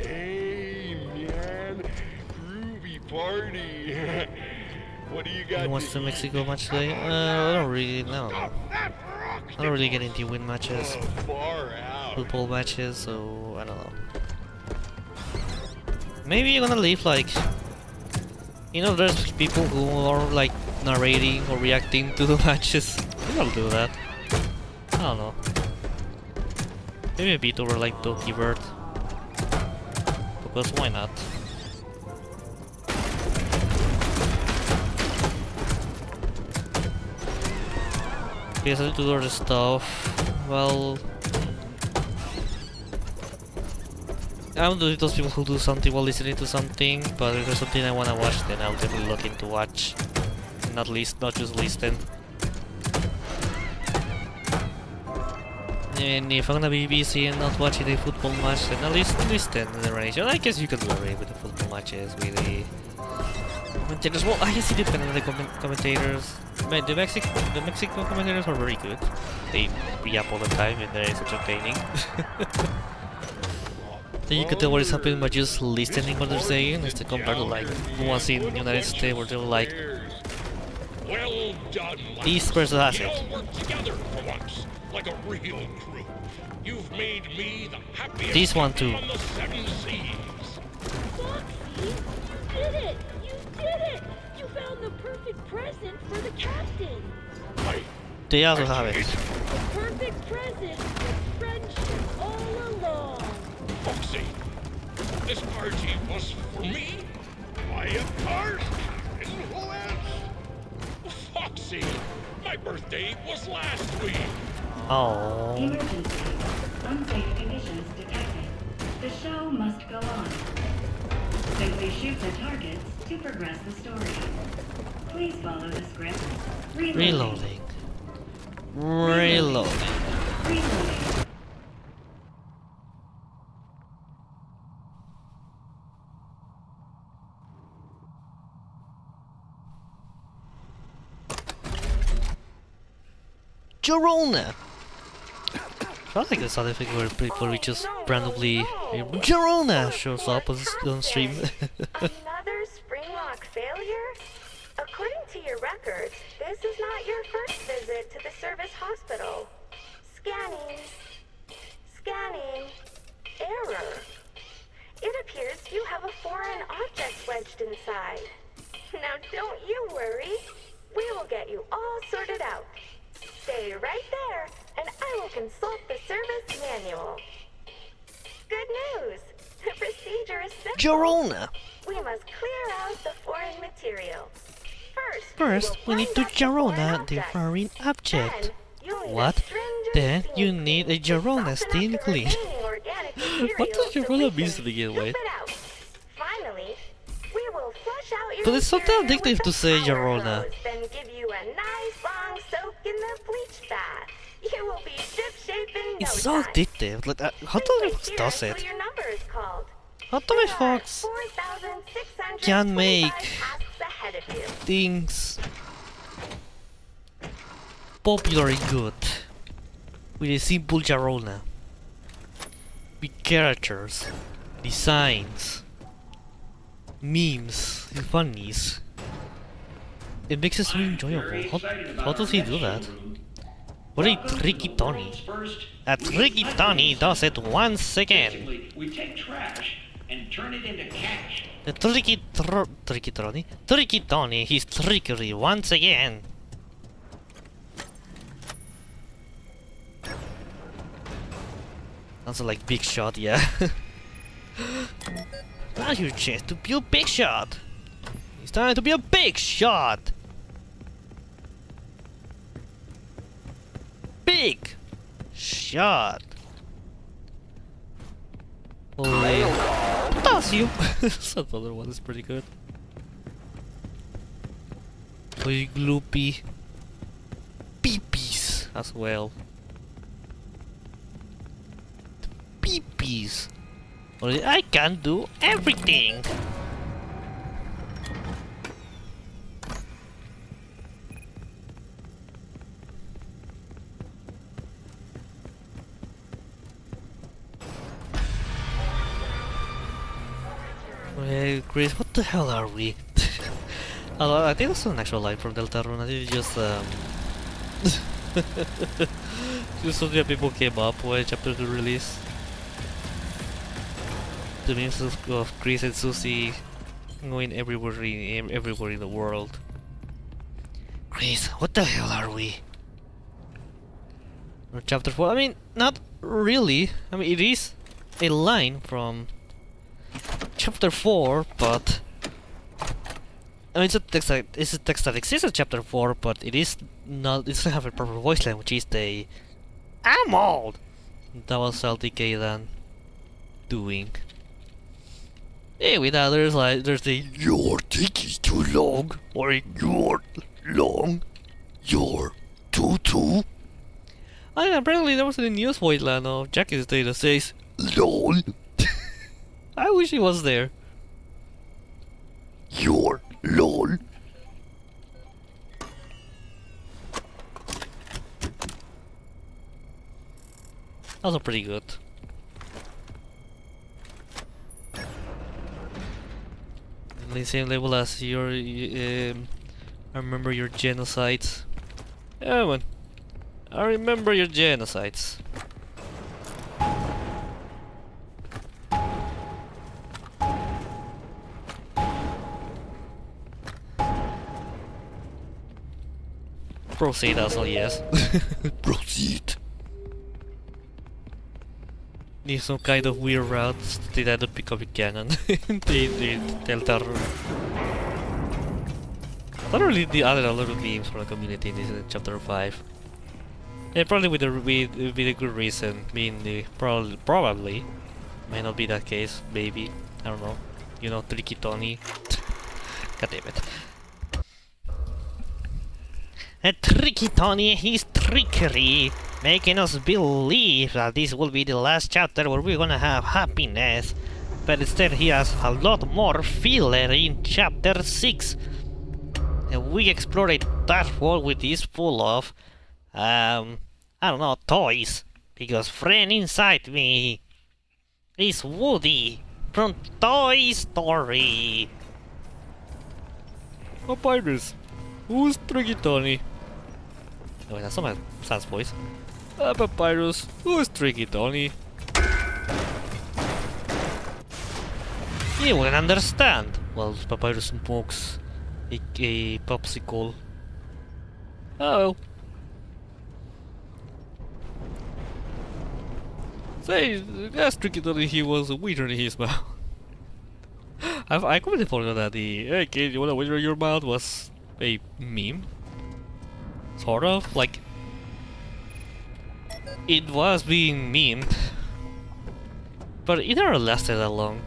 Hey man, groovy party. What do you got? Who wants the Mexico match today? I don't really know. I don't really get into win matches, Far out. football matches, so I don't know. Maybe you're gonna leave like, you know, there's people who are like narrating or reacting to the matches. Maybe I'll do that. I don't know. Maybe a bit over like Doki Bird. Because why not? Because I need to do other stuff. Well, I'm doing those people who do something while listening to something, but if there's something I wanna watch, then I'll definitely look into watch. Not just listen. And if I'm gonna be busy and not watching the football match, then at least listen to the narration. I guess you can do away with the football matches with the commentators. Well, I guess it depends on the commentators. But the Mexican commentators are very good. They re-up all the time and they're entertaining. Then you can tell what is happening by just listening what they're saying, instead compared to like ones in the United States where they're like, Well done, this person has you it. all work together for once, like a real crew. You've made me the happiest This one too. on the 7 seas. Foxy, you did it! You did it! You found the perfect present for the captain! They also have it. The perfect present with friendship all along! Foxy, this party was for me? Why, of course, and who else? Foxy, my birthday was last week. Oh. Emergency. Unsafe conditions detected. The show must go on. Simply shoot the targets to progress the story. Please follow the script. Reloading. Reloading. Reloading. Jarona! Sounds like a sound effect where people we just randomly Jarona shows up on stream. Another Springlock failure? According to your records, this is not your first visit to the service hospital. Scanning. Scanning. Error. It appears you have a foreign object wedged inside. Now don't you worry. We will get you all sorted out. Stay right there, and I will consult the service manual. Good news! The procedure is simple. Jarona! We must clear out the foreign material. First, we need to Jarona the foreign object. What? Then you need a Jarona steam clean. What does Jarona mean to begin with? Finally, we will flush out your But it's something interior addictive with to a say shower Jarona. hose, then give you a nice long soak in the bleach bath. You will be ship-shape in no It's so time. addictive. Like, how Simply Fox here's does what it? your number is called. How There are Fox 4,625 can make tasks ahead of you. things popular and good with a simple Jarona, with characters, designs, memes, and funnies. It makes it so enjoyable. How does he do that? What a tricky Tony. A tricky Tony does it once again. Basically, we take trash and turn it into cash. The tricky Tony, his trickery once again. Sounds like Big Shot, yeah. Now's your chance to be a big shot. It's time to be a big shot. Big shot. Does you? That other one is pretty good. Very gloopy peepees as well. Peepees. I can do everything. Hey, Chris, what the hell are we? I think that's an actual line from Deltarune. It's just just something that people came up when chapter 2 release. The memes of Chris and Susie going everywhere in the world. Chris, what the hell are we? Or chapter 4? I mean, not really. I mean, it is a line from chapter 4, but I mean, it's a text that exists in chapter 4, but it is not. It doesn't have a proper voice line, which is the "I'm old." That was LTK then doing. Hey, with that, there's the "You're taking too long," or "You're long," "You're too." And apparently there was a news voice line of Jackie's Day that says "LOL." I wish he was there. "You're LOL." Also pretty good. The same level as your I remember your genocides. Yeah, man. I remember your genocides. Proceed as well, yes. Proceed. Need some kind of weird routes to try to pick up a cannon. the Deltarune. Literally, they added a lot of memes from the community in this chapter 5. And probably with a good reason, being the probably might not be that case, maybe, I don't know. You know, Tricky Tony. God damn it. Tricky Tony, his trickery, making us believe that this will be the last chapter where we're gonna have happiness. But instead he has a lot more filler in chapter 6. And we explore a dark world which is full of, I don't know, toys. Because friend inside me is Woody from Toy Story. Papyrus, who's Tricky Tony? Oh, wait, that's not my son's voice. Papyrus, who's Tricky Tony? You wouldn't understand. Well, Papyrus smokes a popsicle. Oh. Say, that's Tricky Tony, he was a wiener in his mouth. I completely forgot that the "Hey kid, you want a wiener in your mouth" was a meme. Sort of, like, it was being memed, but it never lasted that long.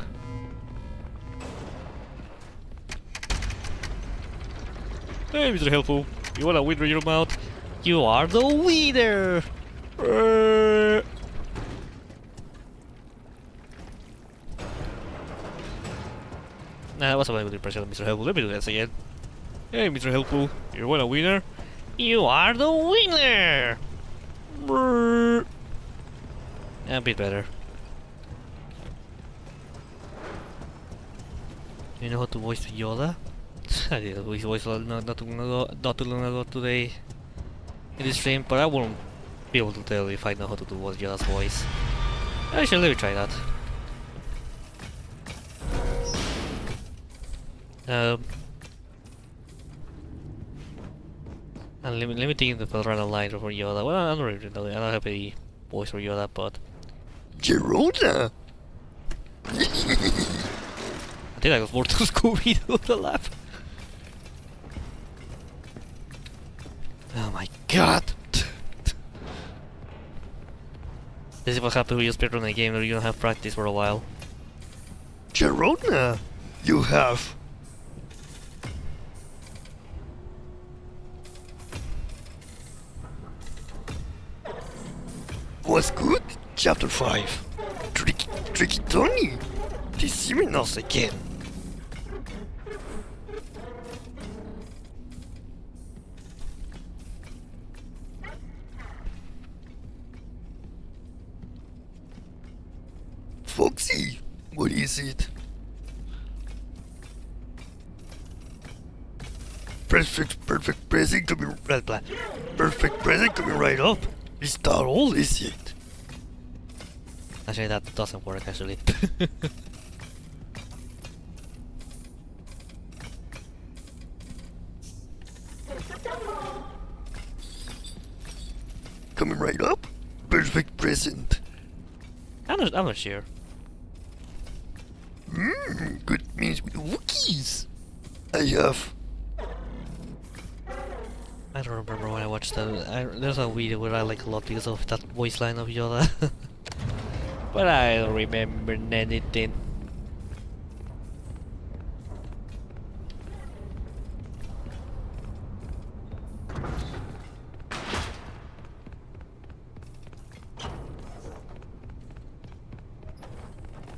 Hey, Mr. Helpful, you want a wiener in your mouth? You are the wiener! Nah, that was a very good impression of Mr. Helpful. Let me do that again. Hey, Mr. Helpful, you want a wiener? You are the winner! A bit better. You know how to voice Yoda? I did a voice not too long ago today in this stream, but I won't be able to tell if I know how to do Yoda's voice. Actually, let me try that. And limiting the Pelrana line for Yoda. Well, I don't have a voice for Yoda, but Jarona. I think I was more to Scooby-Doo the laugh. Oh my god! This is what happens when you speedrun a game where you don't have practice for a while. Jarona, you have. What's good? Chapter 5. Tricky Tony, deceiving us again. Foxy, what is it? Perfect present coming blah, blah. Perfect present coming right up. Is that all, is it? Actually, that doesn't work, actually. Coming right up? Perfect present. I'm not sure. Good means with Wookiees. I have. I don't remember when I watched that. There's a video where I like a lot because of that voice line of Yoda. But I don't remember anything.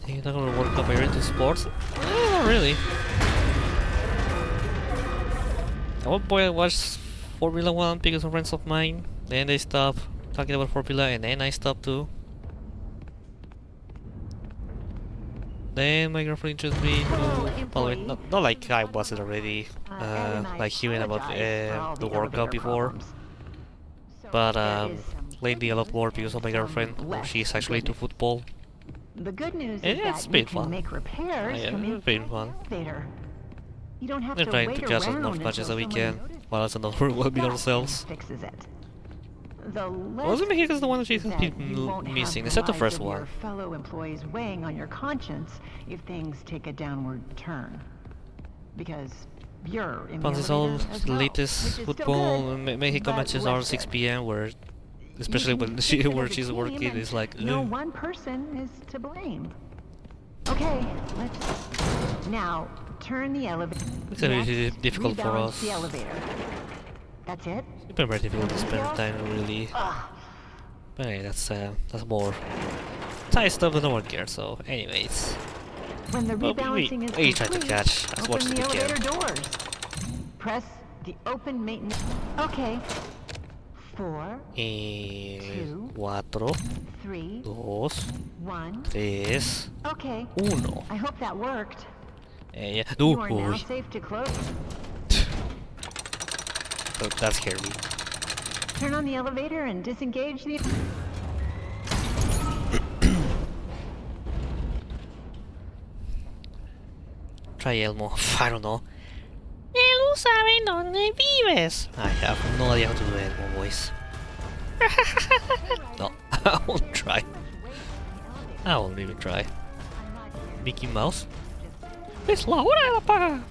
Think you're not gonna World Cup, are you into sports? Not really. At one point I watched Formula 1 because of friends of mine, then they stopped talking about Formula and then I stopped too. Then my girlfriend introduced me to follow it, not like I wasn't already like hearing about the World Cup before, but lately a lot more because of my girlfriend. She's actually into football. The good news And is it's that been you can fun. make repairs Yeah, from it's been inside fun. the elevator. You don't have We're to trying wait to catch as around much matches as until we somebody can, notices. while else another will be ourselves. Fixes it. The Wasn't Mexico's the one that she's been missing, except the first one. Your fellow employees weighing on your conscience if things take a downward turn, because you're in the Entonces all elevator as the well, latest which is still football good, Mexico but matches are less 6 good. p.m. where, especially You can when fix she it where as a she's team, working, and it's like no ugh. one person is to blame. Okay, let's now turn the elevator. It's gonna be difficult for rebalance us. the elevator. That's it. It's been very difficult to spend time really. Ugh. But hey, that's more side stuff that no one cares. So, anyways, When the well, rebalancing is we try to complete, catch as much open as the we elevator can. doors. Press the open maintenance. Okay. 4, 4, 3, 2, 1. 3, Okay. 1. I hope that worked. Yeah. You are now Uy. safe to close. That scared me. Turn on the elevator and disengage the... Try Elmo. I don't know. Elmo sabe dónde vives. I have no idea how to do Elmo voice. No, I won't try. I won't even try. Mickey Mouse? Es la hora de la paga.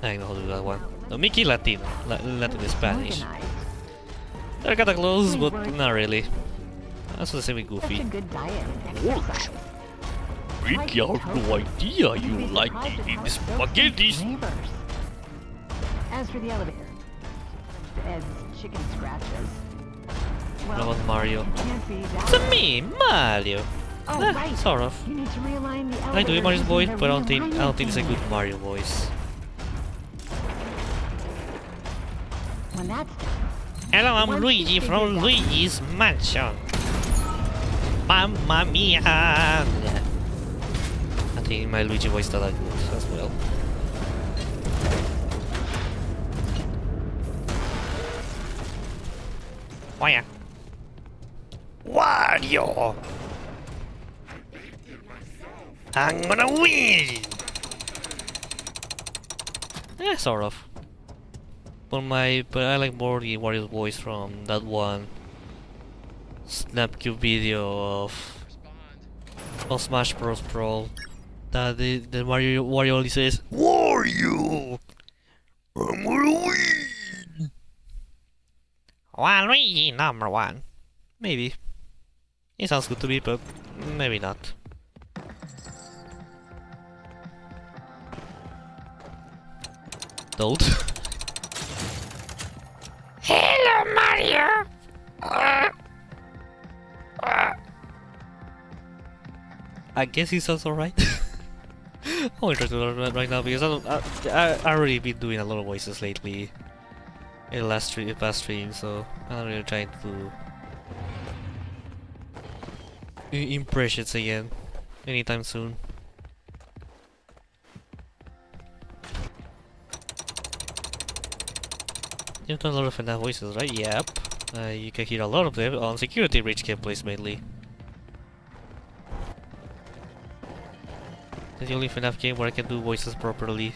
I know how to do that one. No, Mickey Latino. Latin Spanish. They're kinda close, but not really. That's the same with Such a Goofy. good diet and exercise. Ricky, I have no idea you like eating spaghettis. Neighbors. As for the elevator, as chicken scratches. What about Mario? it can't be that It's way. me, Mario. Oh, Eh, right. sort of. You need to realign the elevator. I like doing Mario's using voice, the but I don't think it's a realignment good thing. Mario voice. When that's done, Hello, I'm Once Luigi you from figure it out- Luigi's Mansion. Mamma mia! I think my Luigi voice that I good as well. Oh yeah. Wario! I'm gonna win! Yeah, sort of. But I like more the Wario's voice from that one Snapcube video of Smash Bros. Brawl. That the Wario only says Wario! I'm gonna win! Waluigi #1. Maybe. It sounds good to me, but maybe not. Don't. Hello, Mario! I guess he sounds alright. I'm only trying to learn that right now because I already been doing a lot of voices lately in the past stream, so I'm not really trying to impressions again anytime soon. You've done a lot of FNAF voices, right? Yep. You can hear a lot of them on security breach gameplays mainly. It's the only FNAF game where I can do voices properly.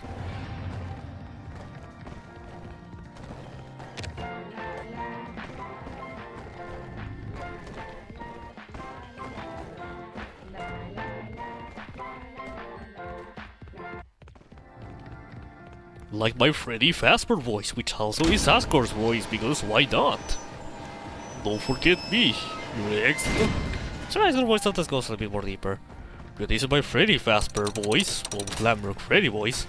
Like my Freddy Fazbear voice, which also is Ascor's voice, because why not? Don't forget me, you're excellent. So Ascor's voice sometimes goes a bit more deeper. But this is my Freddy Fazbear voice, or Glamrock Freddy voice.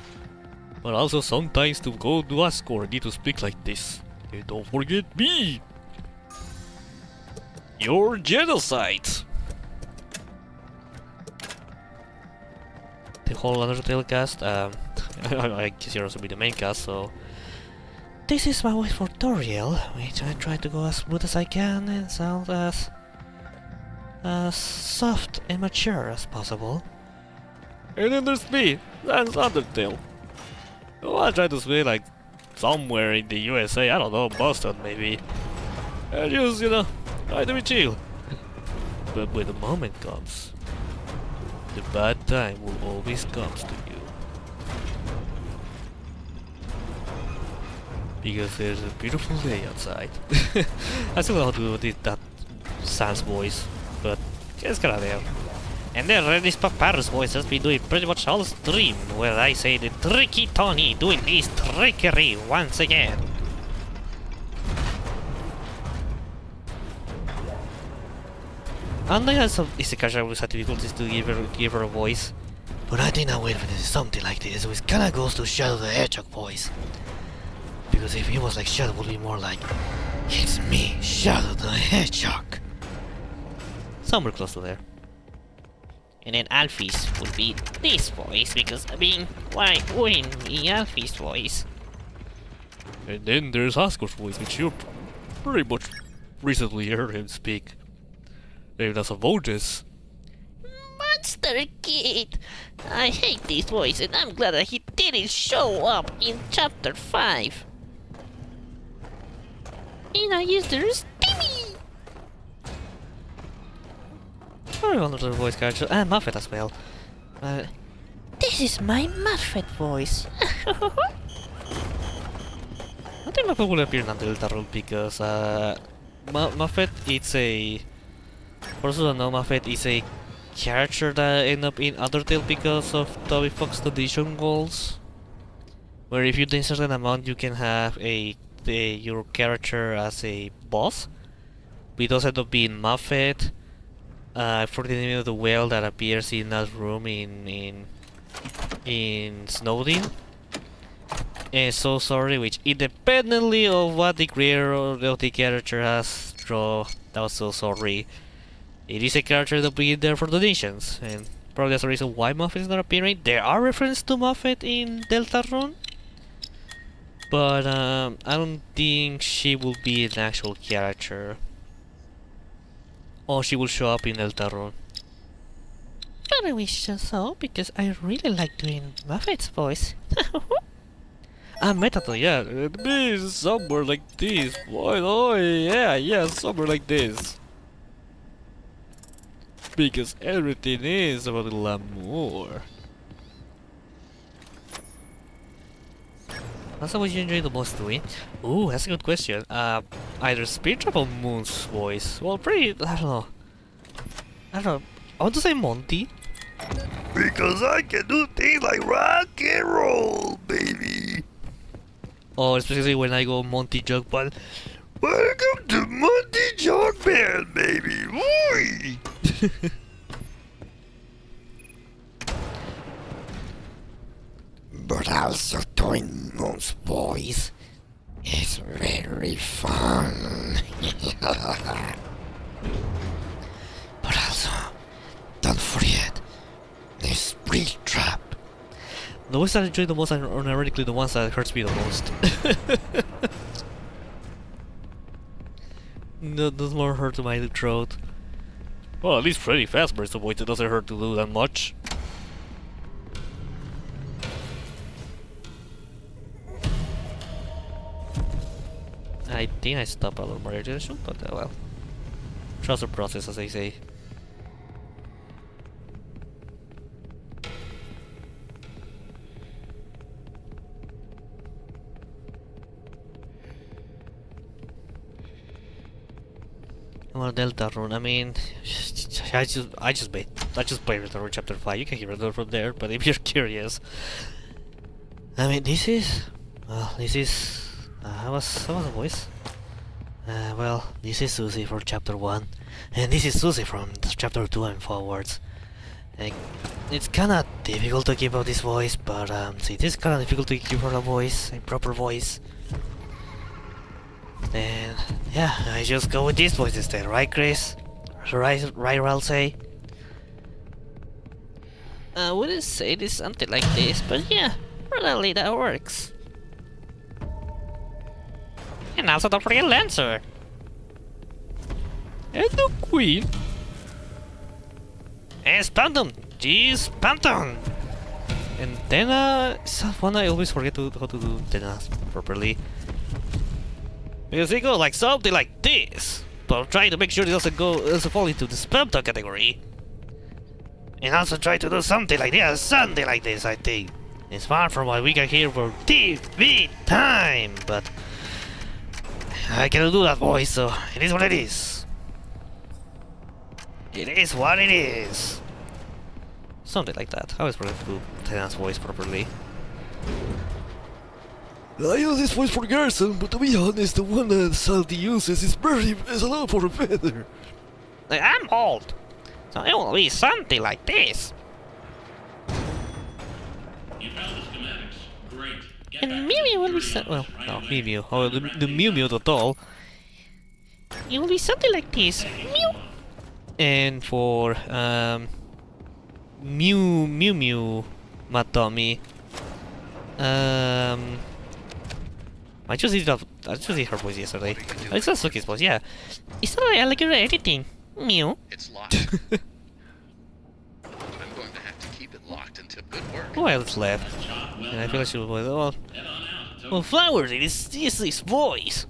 But also sometimes to go to Ascor, I need to speak like this. And don't forget me! You're genocide! The whole Undertale cast, I guess you're also be the main cast, so... This is my voice for tutorial, which I try to go as smooth as I can and sound as soft and mature as possible. And then there's me, that's Undertale. Oh, I try to speak like somewhere in the USA, I don't know, Boston maybe. And just, you know, try to be chill. But when the moment comes, the bad time will always come to you. Because there's a beautiful day outside. I still know how to do that Sans voice, but it's kinda there. And then this Papyrus voice has been doing pretty much all stream, where I say the tricky Tony doing his trickery once again. And I have some easy character with difficulties to give her a voice. But I think I'm waiting for something like this, which kinda goes to Shadow the Hedgehog voice. Because if he was like Shadow, it would be more like, it's me, Shadow the Hedgehog. Somewhere close to there. And then Alfie's would be this voice, because I mean, why wouldn't be Alfie's voice? And then there's Ascor's voice, which you pretty much recently heard him speak. Maybe that's a VODS. Monster Kid! I hate this voice, and I'm glad that he didn't show up in Chapter 5. And I used the Timmy! Very wonderful voice character, and Muffet as well. This is my Muffet voice. I think Muffet will appear in Deltarune because Muffet is a... For those who don't know, Muffet is a character that ended up in Undertale because of Toby Fox Dungeon Walls. Where if you do a certain amount you can have your character as a boss. But it does end up being Muffet. For the name of the whale that appears in that room in Snowdin. And So Sorry, which independently of what the creator of the character has drawn, that was So Sorry. It is a character that be there for donations, and probably that's the reason why Muffet is not appearing. There are references to Muffet in Deltarune, but I don't think she will be an actual character. Or she will show up in Deltarune. But I wish so, because I really like doing Muffet's voice. Metato, yeah, it is somewhere like this. Boy, oh yeah, somewhere like this. Because everything is about glamour. That's what you enjoy the most doing? Ooh, that's a good question. Either Speedrun or Moon's voice. Well, pretty, I don't know. I want to say Monty. Because I can do things like rock and roll, baby. Or especially when I go Monty Jug Band. Welcome to Monty Jug Band, baby. Woo! But also doing Moon's voice is very fun. But also, don't forget the Spring Trap. The voices I enjoy the most are ironically the ones that hurts me the most. No, does more hurt to my throat. Well, at least Freddy Fazbear is the voice that doesn't hurt to do that much. I think I stopped a lot more irritation, but well. Trust the process, as I say. Well, Delta Rune, I mean, I just played Delta Rune Chapter 5, you can hear it from there, but if you're curious, I mean, this is, how was the voice? Well, this is Susie for Chapter 1, and this is Susie from Chapter 2 and forwards. And it's kinda difficult to keep up this voice, but see, it is kinda difficult to keep her a voice, a proper voice. And yeah, I just go with this voice instead, right, Chris? Right, I'll say. I wouldn't say it is something like this, but yeah, really that works. And also don't forget Lancer. And the Queen. And Spanton! Jeez, Spanton! And Dena... I always forget how to do Dena properly. Because they go like something like this, but I'm trying to make sure it doesn't fall into the spam talk category. And also try to do something like this, I think. It's far from what we can hear for TV time, but I cannot do that voice, so it is what it is. It is what it is. Something like that. I always forget to do Tenant's voice properly. I use this voice for Garrison, but to be honest, the one that Salty uses is a lot for a feather. I'm old, so it will be something like this. You found the schematics. Great. Get And back Mew to Mew will be security well, office no, right Mew away. Mew, or the Mew Mew the doll. It will be something like this. Mew. And for Mew Mew Matomi. I just did her voice yesterday. It's not Suki's voice, yeah. It's not like your editing. Mew. It's locked. I'm going to have to keep it locked until good work. Who else left? And I feel like she was well, Head on out. It's well, over. Flowers, it is this voice.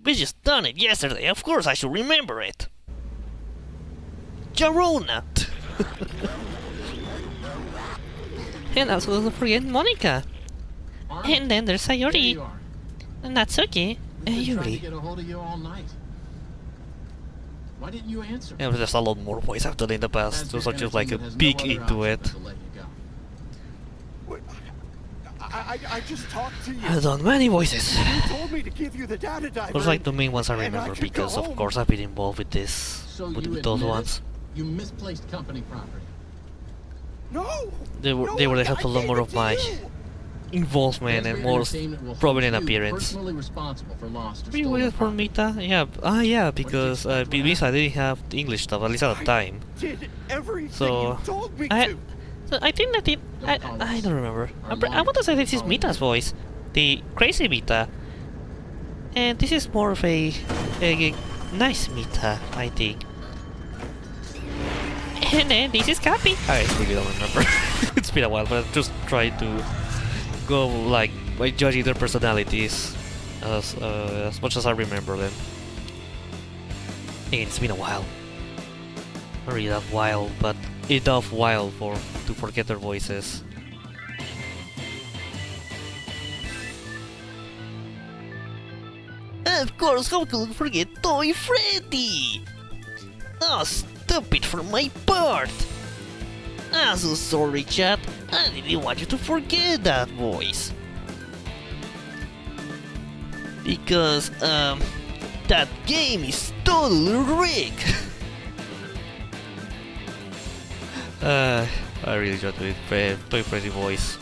We just done it yesterday. Of course I should remember it. Jarona. And also don't forget Monica. And then there's There Sayori, you are. and Natsuki, and We've been trying to Yuri. get a hold of you all night. Why didn't you answer? Yeah, there's a lot more voice I've done in the past, so it's just like a Has no peek other into option it. but to let you go. I just talked to you. I've done many voices. You told me to give you the data diver. Those like the main ones I and I remember could go because of home. course I've been involved with this, So with you those admit ones. it? You misplaced company property. No. They were the help a lot more of my involvement and Fazbear more Entertainment will prominent hold you appearance. personally responsible for lost or Pretty stolen weird for property. Mita, yeah. Yeah, because Misa didn't have the English stuff, at least at the time. Did everything So you told me I, to. so I think that I don't remember. I want to say this is Mita's voice, the crazy Mita, and this is more of a nice Mita, I think. And then this is Cappy. I really don't remember. It's been a while, but I'm just trying to go like by judging their personalities as much as I remember them. Again, it's been a while. Not really that while, but enough while to forget their voices. Of course, how could I forget Toy Freddy? Oh, stupid for my part! I'm so sorry, chat. I didn't want you to forget that voice. Because, that game is totally rigged! I really enjoyed the Toy Freddy voice.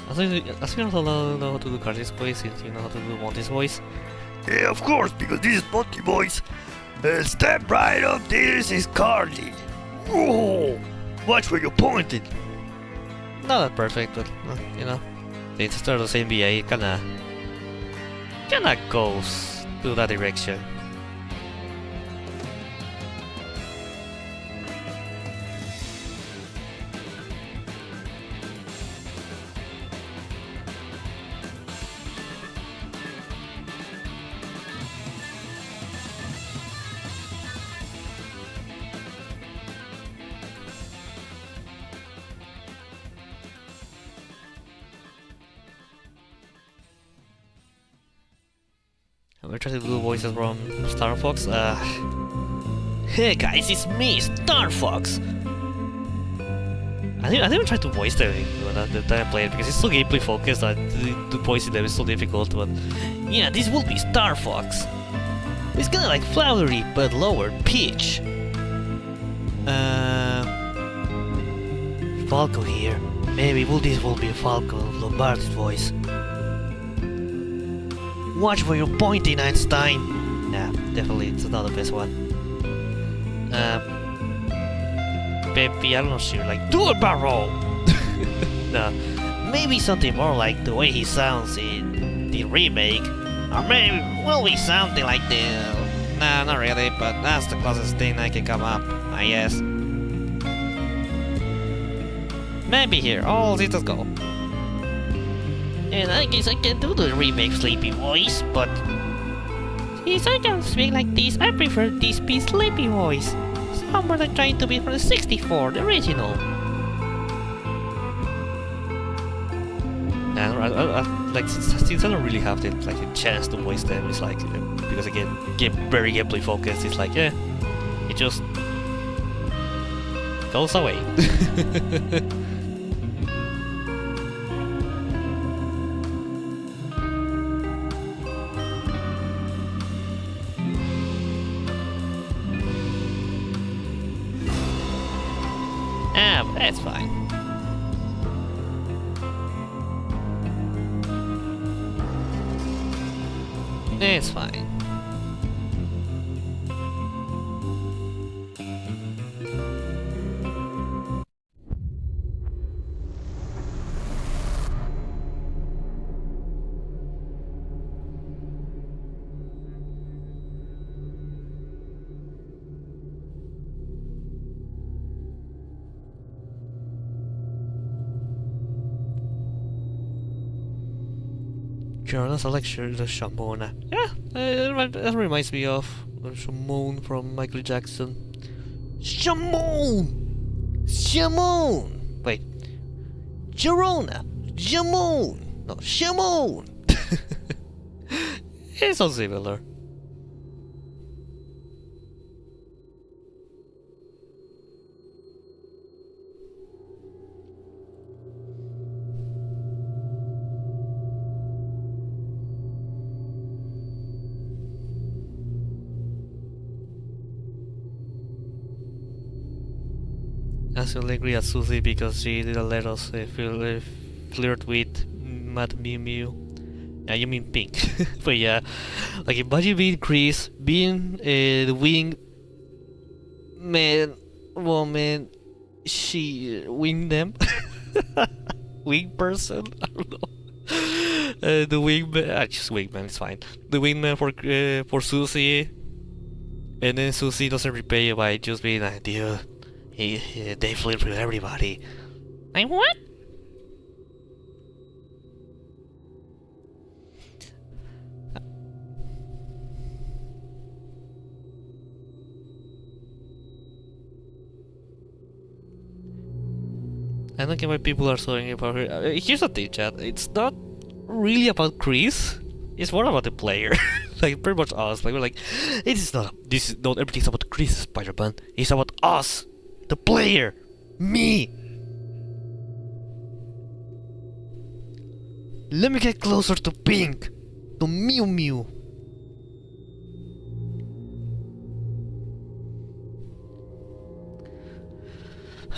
As you also know how to do Carly's voice, since you know how to do Monty's voice. Yeah, of course, because this is Monty's voice. Step right up, this is Carly. Whoa! Watch where you pointed. Not that perfect, but you know, since it's the same VA, kinda kinda goes to that direction. I'm gonna try to do voices from Star Fox. Hey guys, it's me, Star Fox. I didn't try to voice them the time I played because it's so gameplay focused that the voicing them is so difficult. But yeah, this will be Star Fox. It's kinda like flowery but lower pitch. Falco here. Maybe this will be Falco Lombardi's voice. Watch where you're pointing, Einstein! Nah, definitely, it's not the best one. Maybe, I'm not sure, like, do a barrel! No, maybe something more like the way he sounds in the remake. Or maybe, will be something like the... Nah, not really, but that's the closest thing I can come up, I guess. Maybe here, oh, let's just go. And I guess I can do the remake sleepy voice, but since I can speak like this, I prefer this be sleepy voice. Somewhere than trying to be from the 64, the original. And like since I don't really have the like a chance to voice them, it's like because again, very gameplay focused. It's like yeah, it just goes away. That's fine. It's fine. Jarona's lecture, the Shamona. Yeah, that reminds me of Shamon from Michael Jackson. Shamon! Shamon! Wait. Jarona! Shamon! No, Shamon! It's so similar. I still agree at Susie because she didn't let us flirt with Matt Mew Mew. Yeah, you mean Pink. But yeah, like imagine being Chris, being the wing man, woman, she wing them, wing person. I don't know. The wingman, just wingman, it's fine. The wingman for Susie, and then Susie doesn't repay by just being like, dude. They flirt with everybody. Like what? I don't get why people are saying about her. Here's the thing, chat. It's not really about Chris. It's more about the player. Like pretty much us. Like we're like, this is not everything's about Chris, Spider-Man. It's about us. The player! Me! Let me get closer to Pink! To Mew Mew!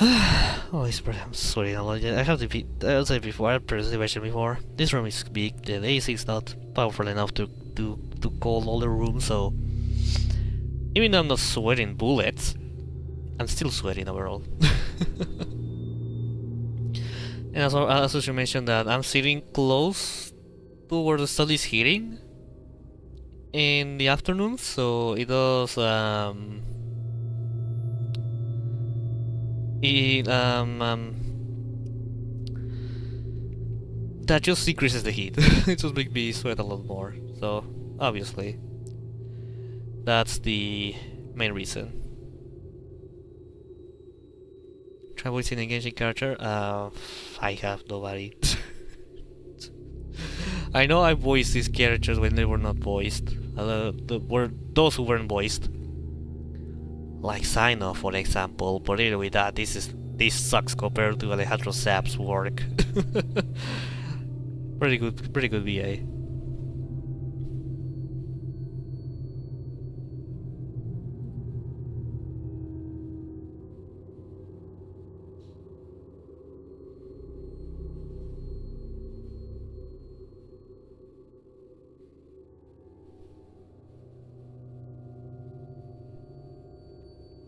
Oh, I'm sorry, I have to be. I said before, I previously mentioned before. This room is big, the AC is not powerful enough to cool all the room, so. Even though I'm not sweating bullets, I'm still sweating overall. And also you mentioned that I'm sitting close to where the sun is hitting. in the afternoon, so it does that just increases the heat. It just makes me sweat a lot more. So obviously, that's the main reason. Try voicing an engaging character. I have nobody. I know I voiced these characters when they were not voiced. Were those who weren't voiced, like Sino, for example. But anyway, this sucks compared to Alejandro Sapp's work. Pretty good VA.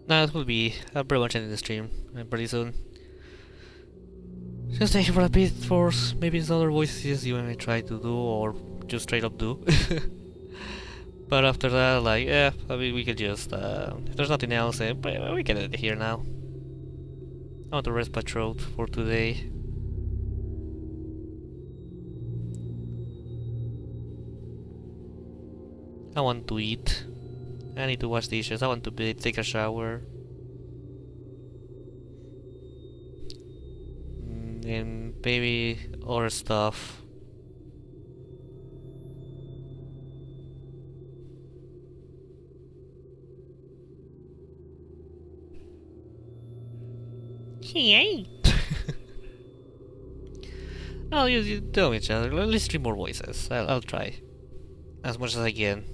Nah, it will be pretty much ending the stream pretty soon. Just thank you for a bit for maybe some other voices you may try to do or just straight up do. But after that, like, yeah, I mean, we could just, if there's nothing else, we can end it here now. I want to rest my throat for today. I want to eat. I need to wash dishes. I want to take a shower. And maybe other stuff. Yay! Oh, you tell me, chat. Let's stream more voices. I'll try as much as I can.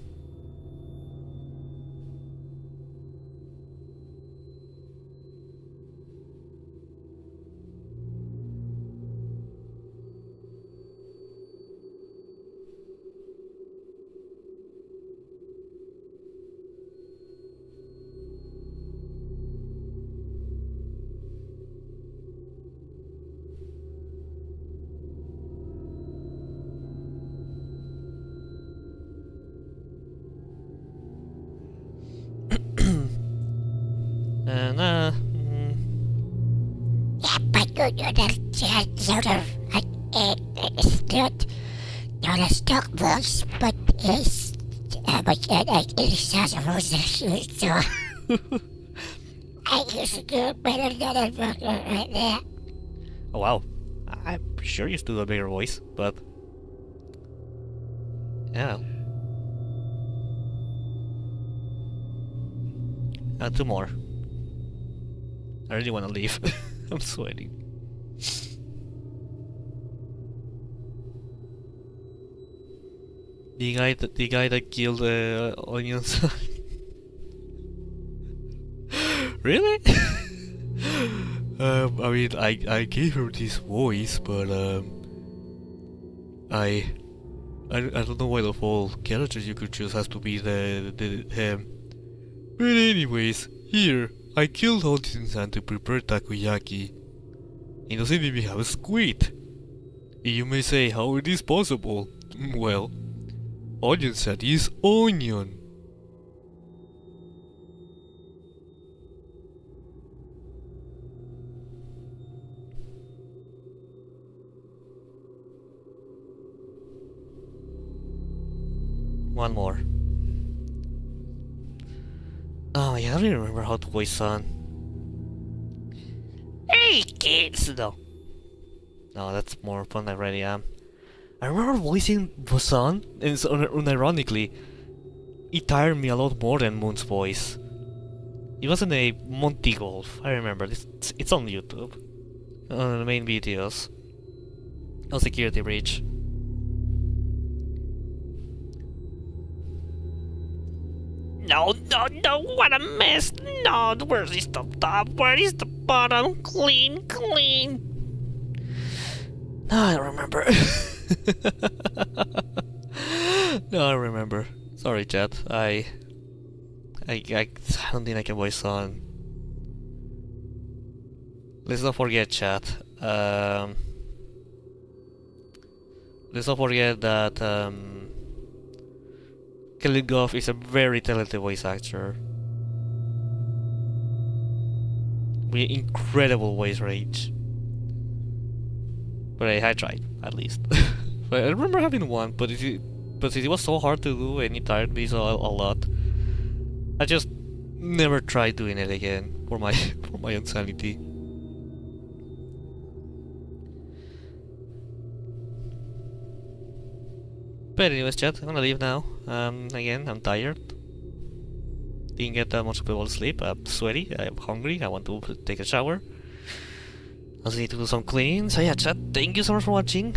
And yeah, but you're sort of it's not a stock voice, but it's so I used to do it better than I work right there. oh wow, I'm sure you still do a bigger voice, but yeah. Two more. I really want to leave. I'm sweating. The guy that killed onions. Really? I mean, I gave her this voice, but I don't know why the whole characters you could choose has to be the him. But anyways, here I killed Hudson-san to prepare takoyaki. He doesn't even have a squid. You may say, how it is possible? Well, onion-san is onion. One more. Oh yeah, I don't even remember how to voice Son. Hey kids! No, that's more fun than I already am. I remember voicing Son, and unironically, it tired me a lot more than Moon's voice. It wasn't a Monty Golf, I remember. It's on YouTube. On the main videos. On Security Breach. No, what a mess! No, where is the top? Where is the bottom? Clean. No, I don't remember. No, I don't remember. Sorry, chat. I don't think I can voice on. Let's not forget, chat. Let's not forget that Michael Goff is a very talented voice actor. With incredible voice range. But I tried, at least. But I remember having one, but since it was so hard to do and it tired me so a lot, I just never tried doing it again for my for my insanity. But anyways, chat, I'm gonna leave now. Again, I'm tired. Didn't get that much of sleep. I'm sweaty. I'm hungry. I want to take a shower. I also need to do some cleaning. So yeah, chat, thank you so much for watching.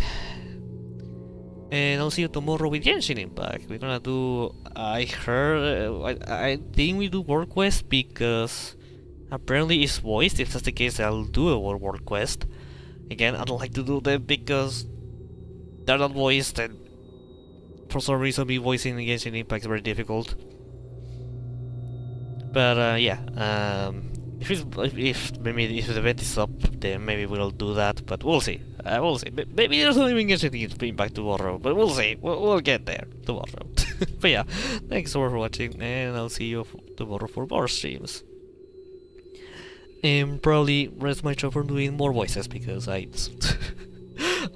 And I'll see you tomorrow with Genshin Impact. We're gonna do... I heard... I think we do World Quest because... apparently it's voiced. If that's the case, I'll do a World Quest. Again, I don't like to do them because... they're not voiced and... for some reason, me voicing Genshin Impact is very difficult. But yeah, if maybe if the event is up, then maybe we'll do that. But we'll see. We'll see. Maybe there's not even Genshin Impact tomorrow. But we'll see. We'll get there tomorrow. But yeah, thanks so much for watching, and I'll see you tomorrow for more streams. And probably rest my job for doing more voices because I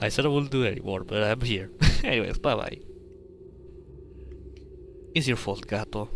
said I wouldn't do it anymore, but I'm here. Anyways, bye bye. It's your fault, Gato.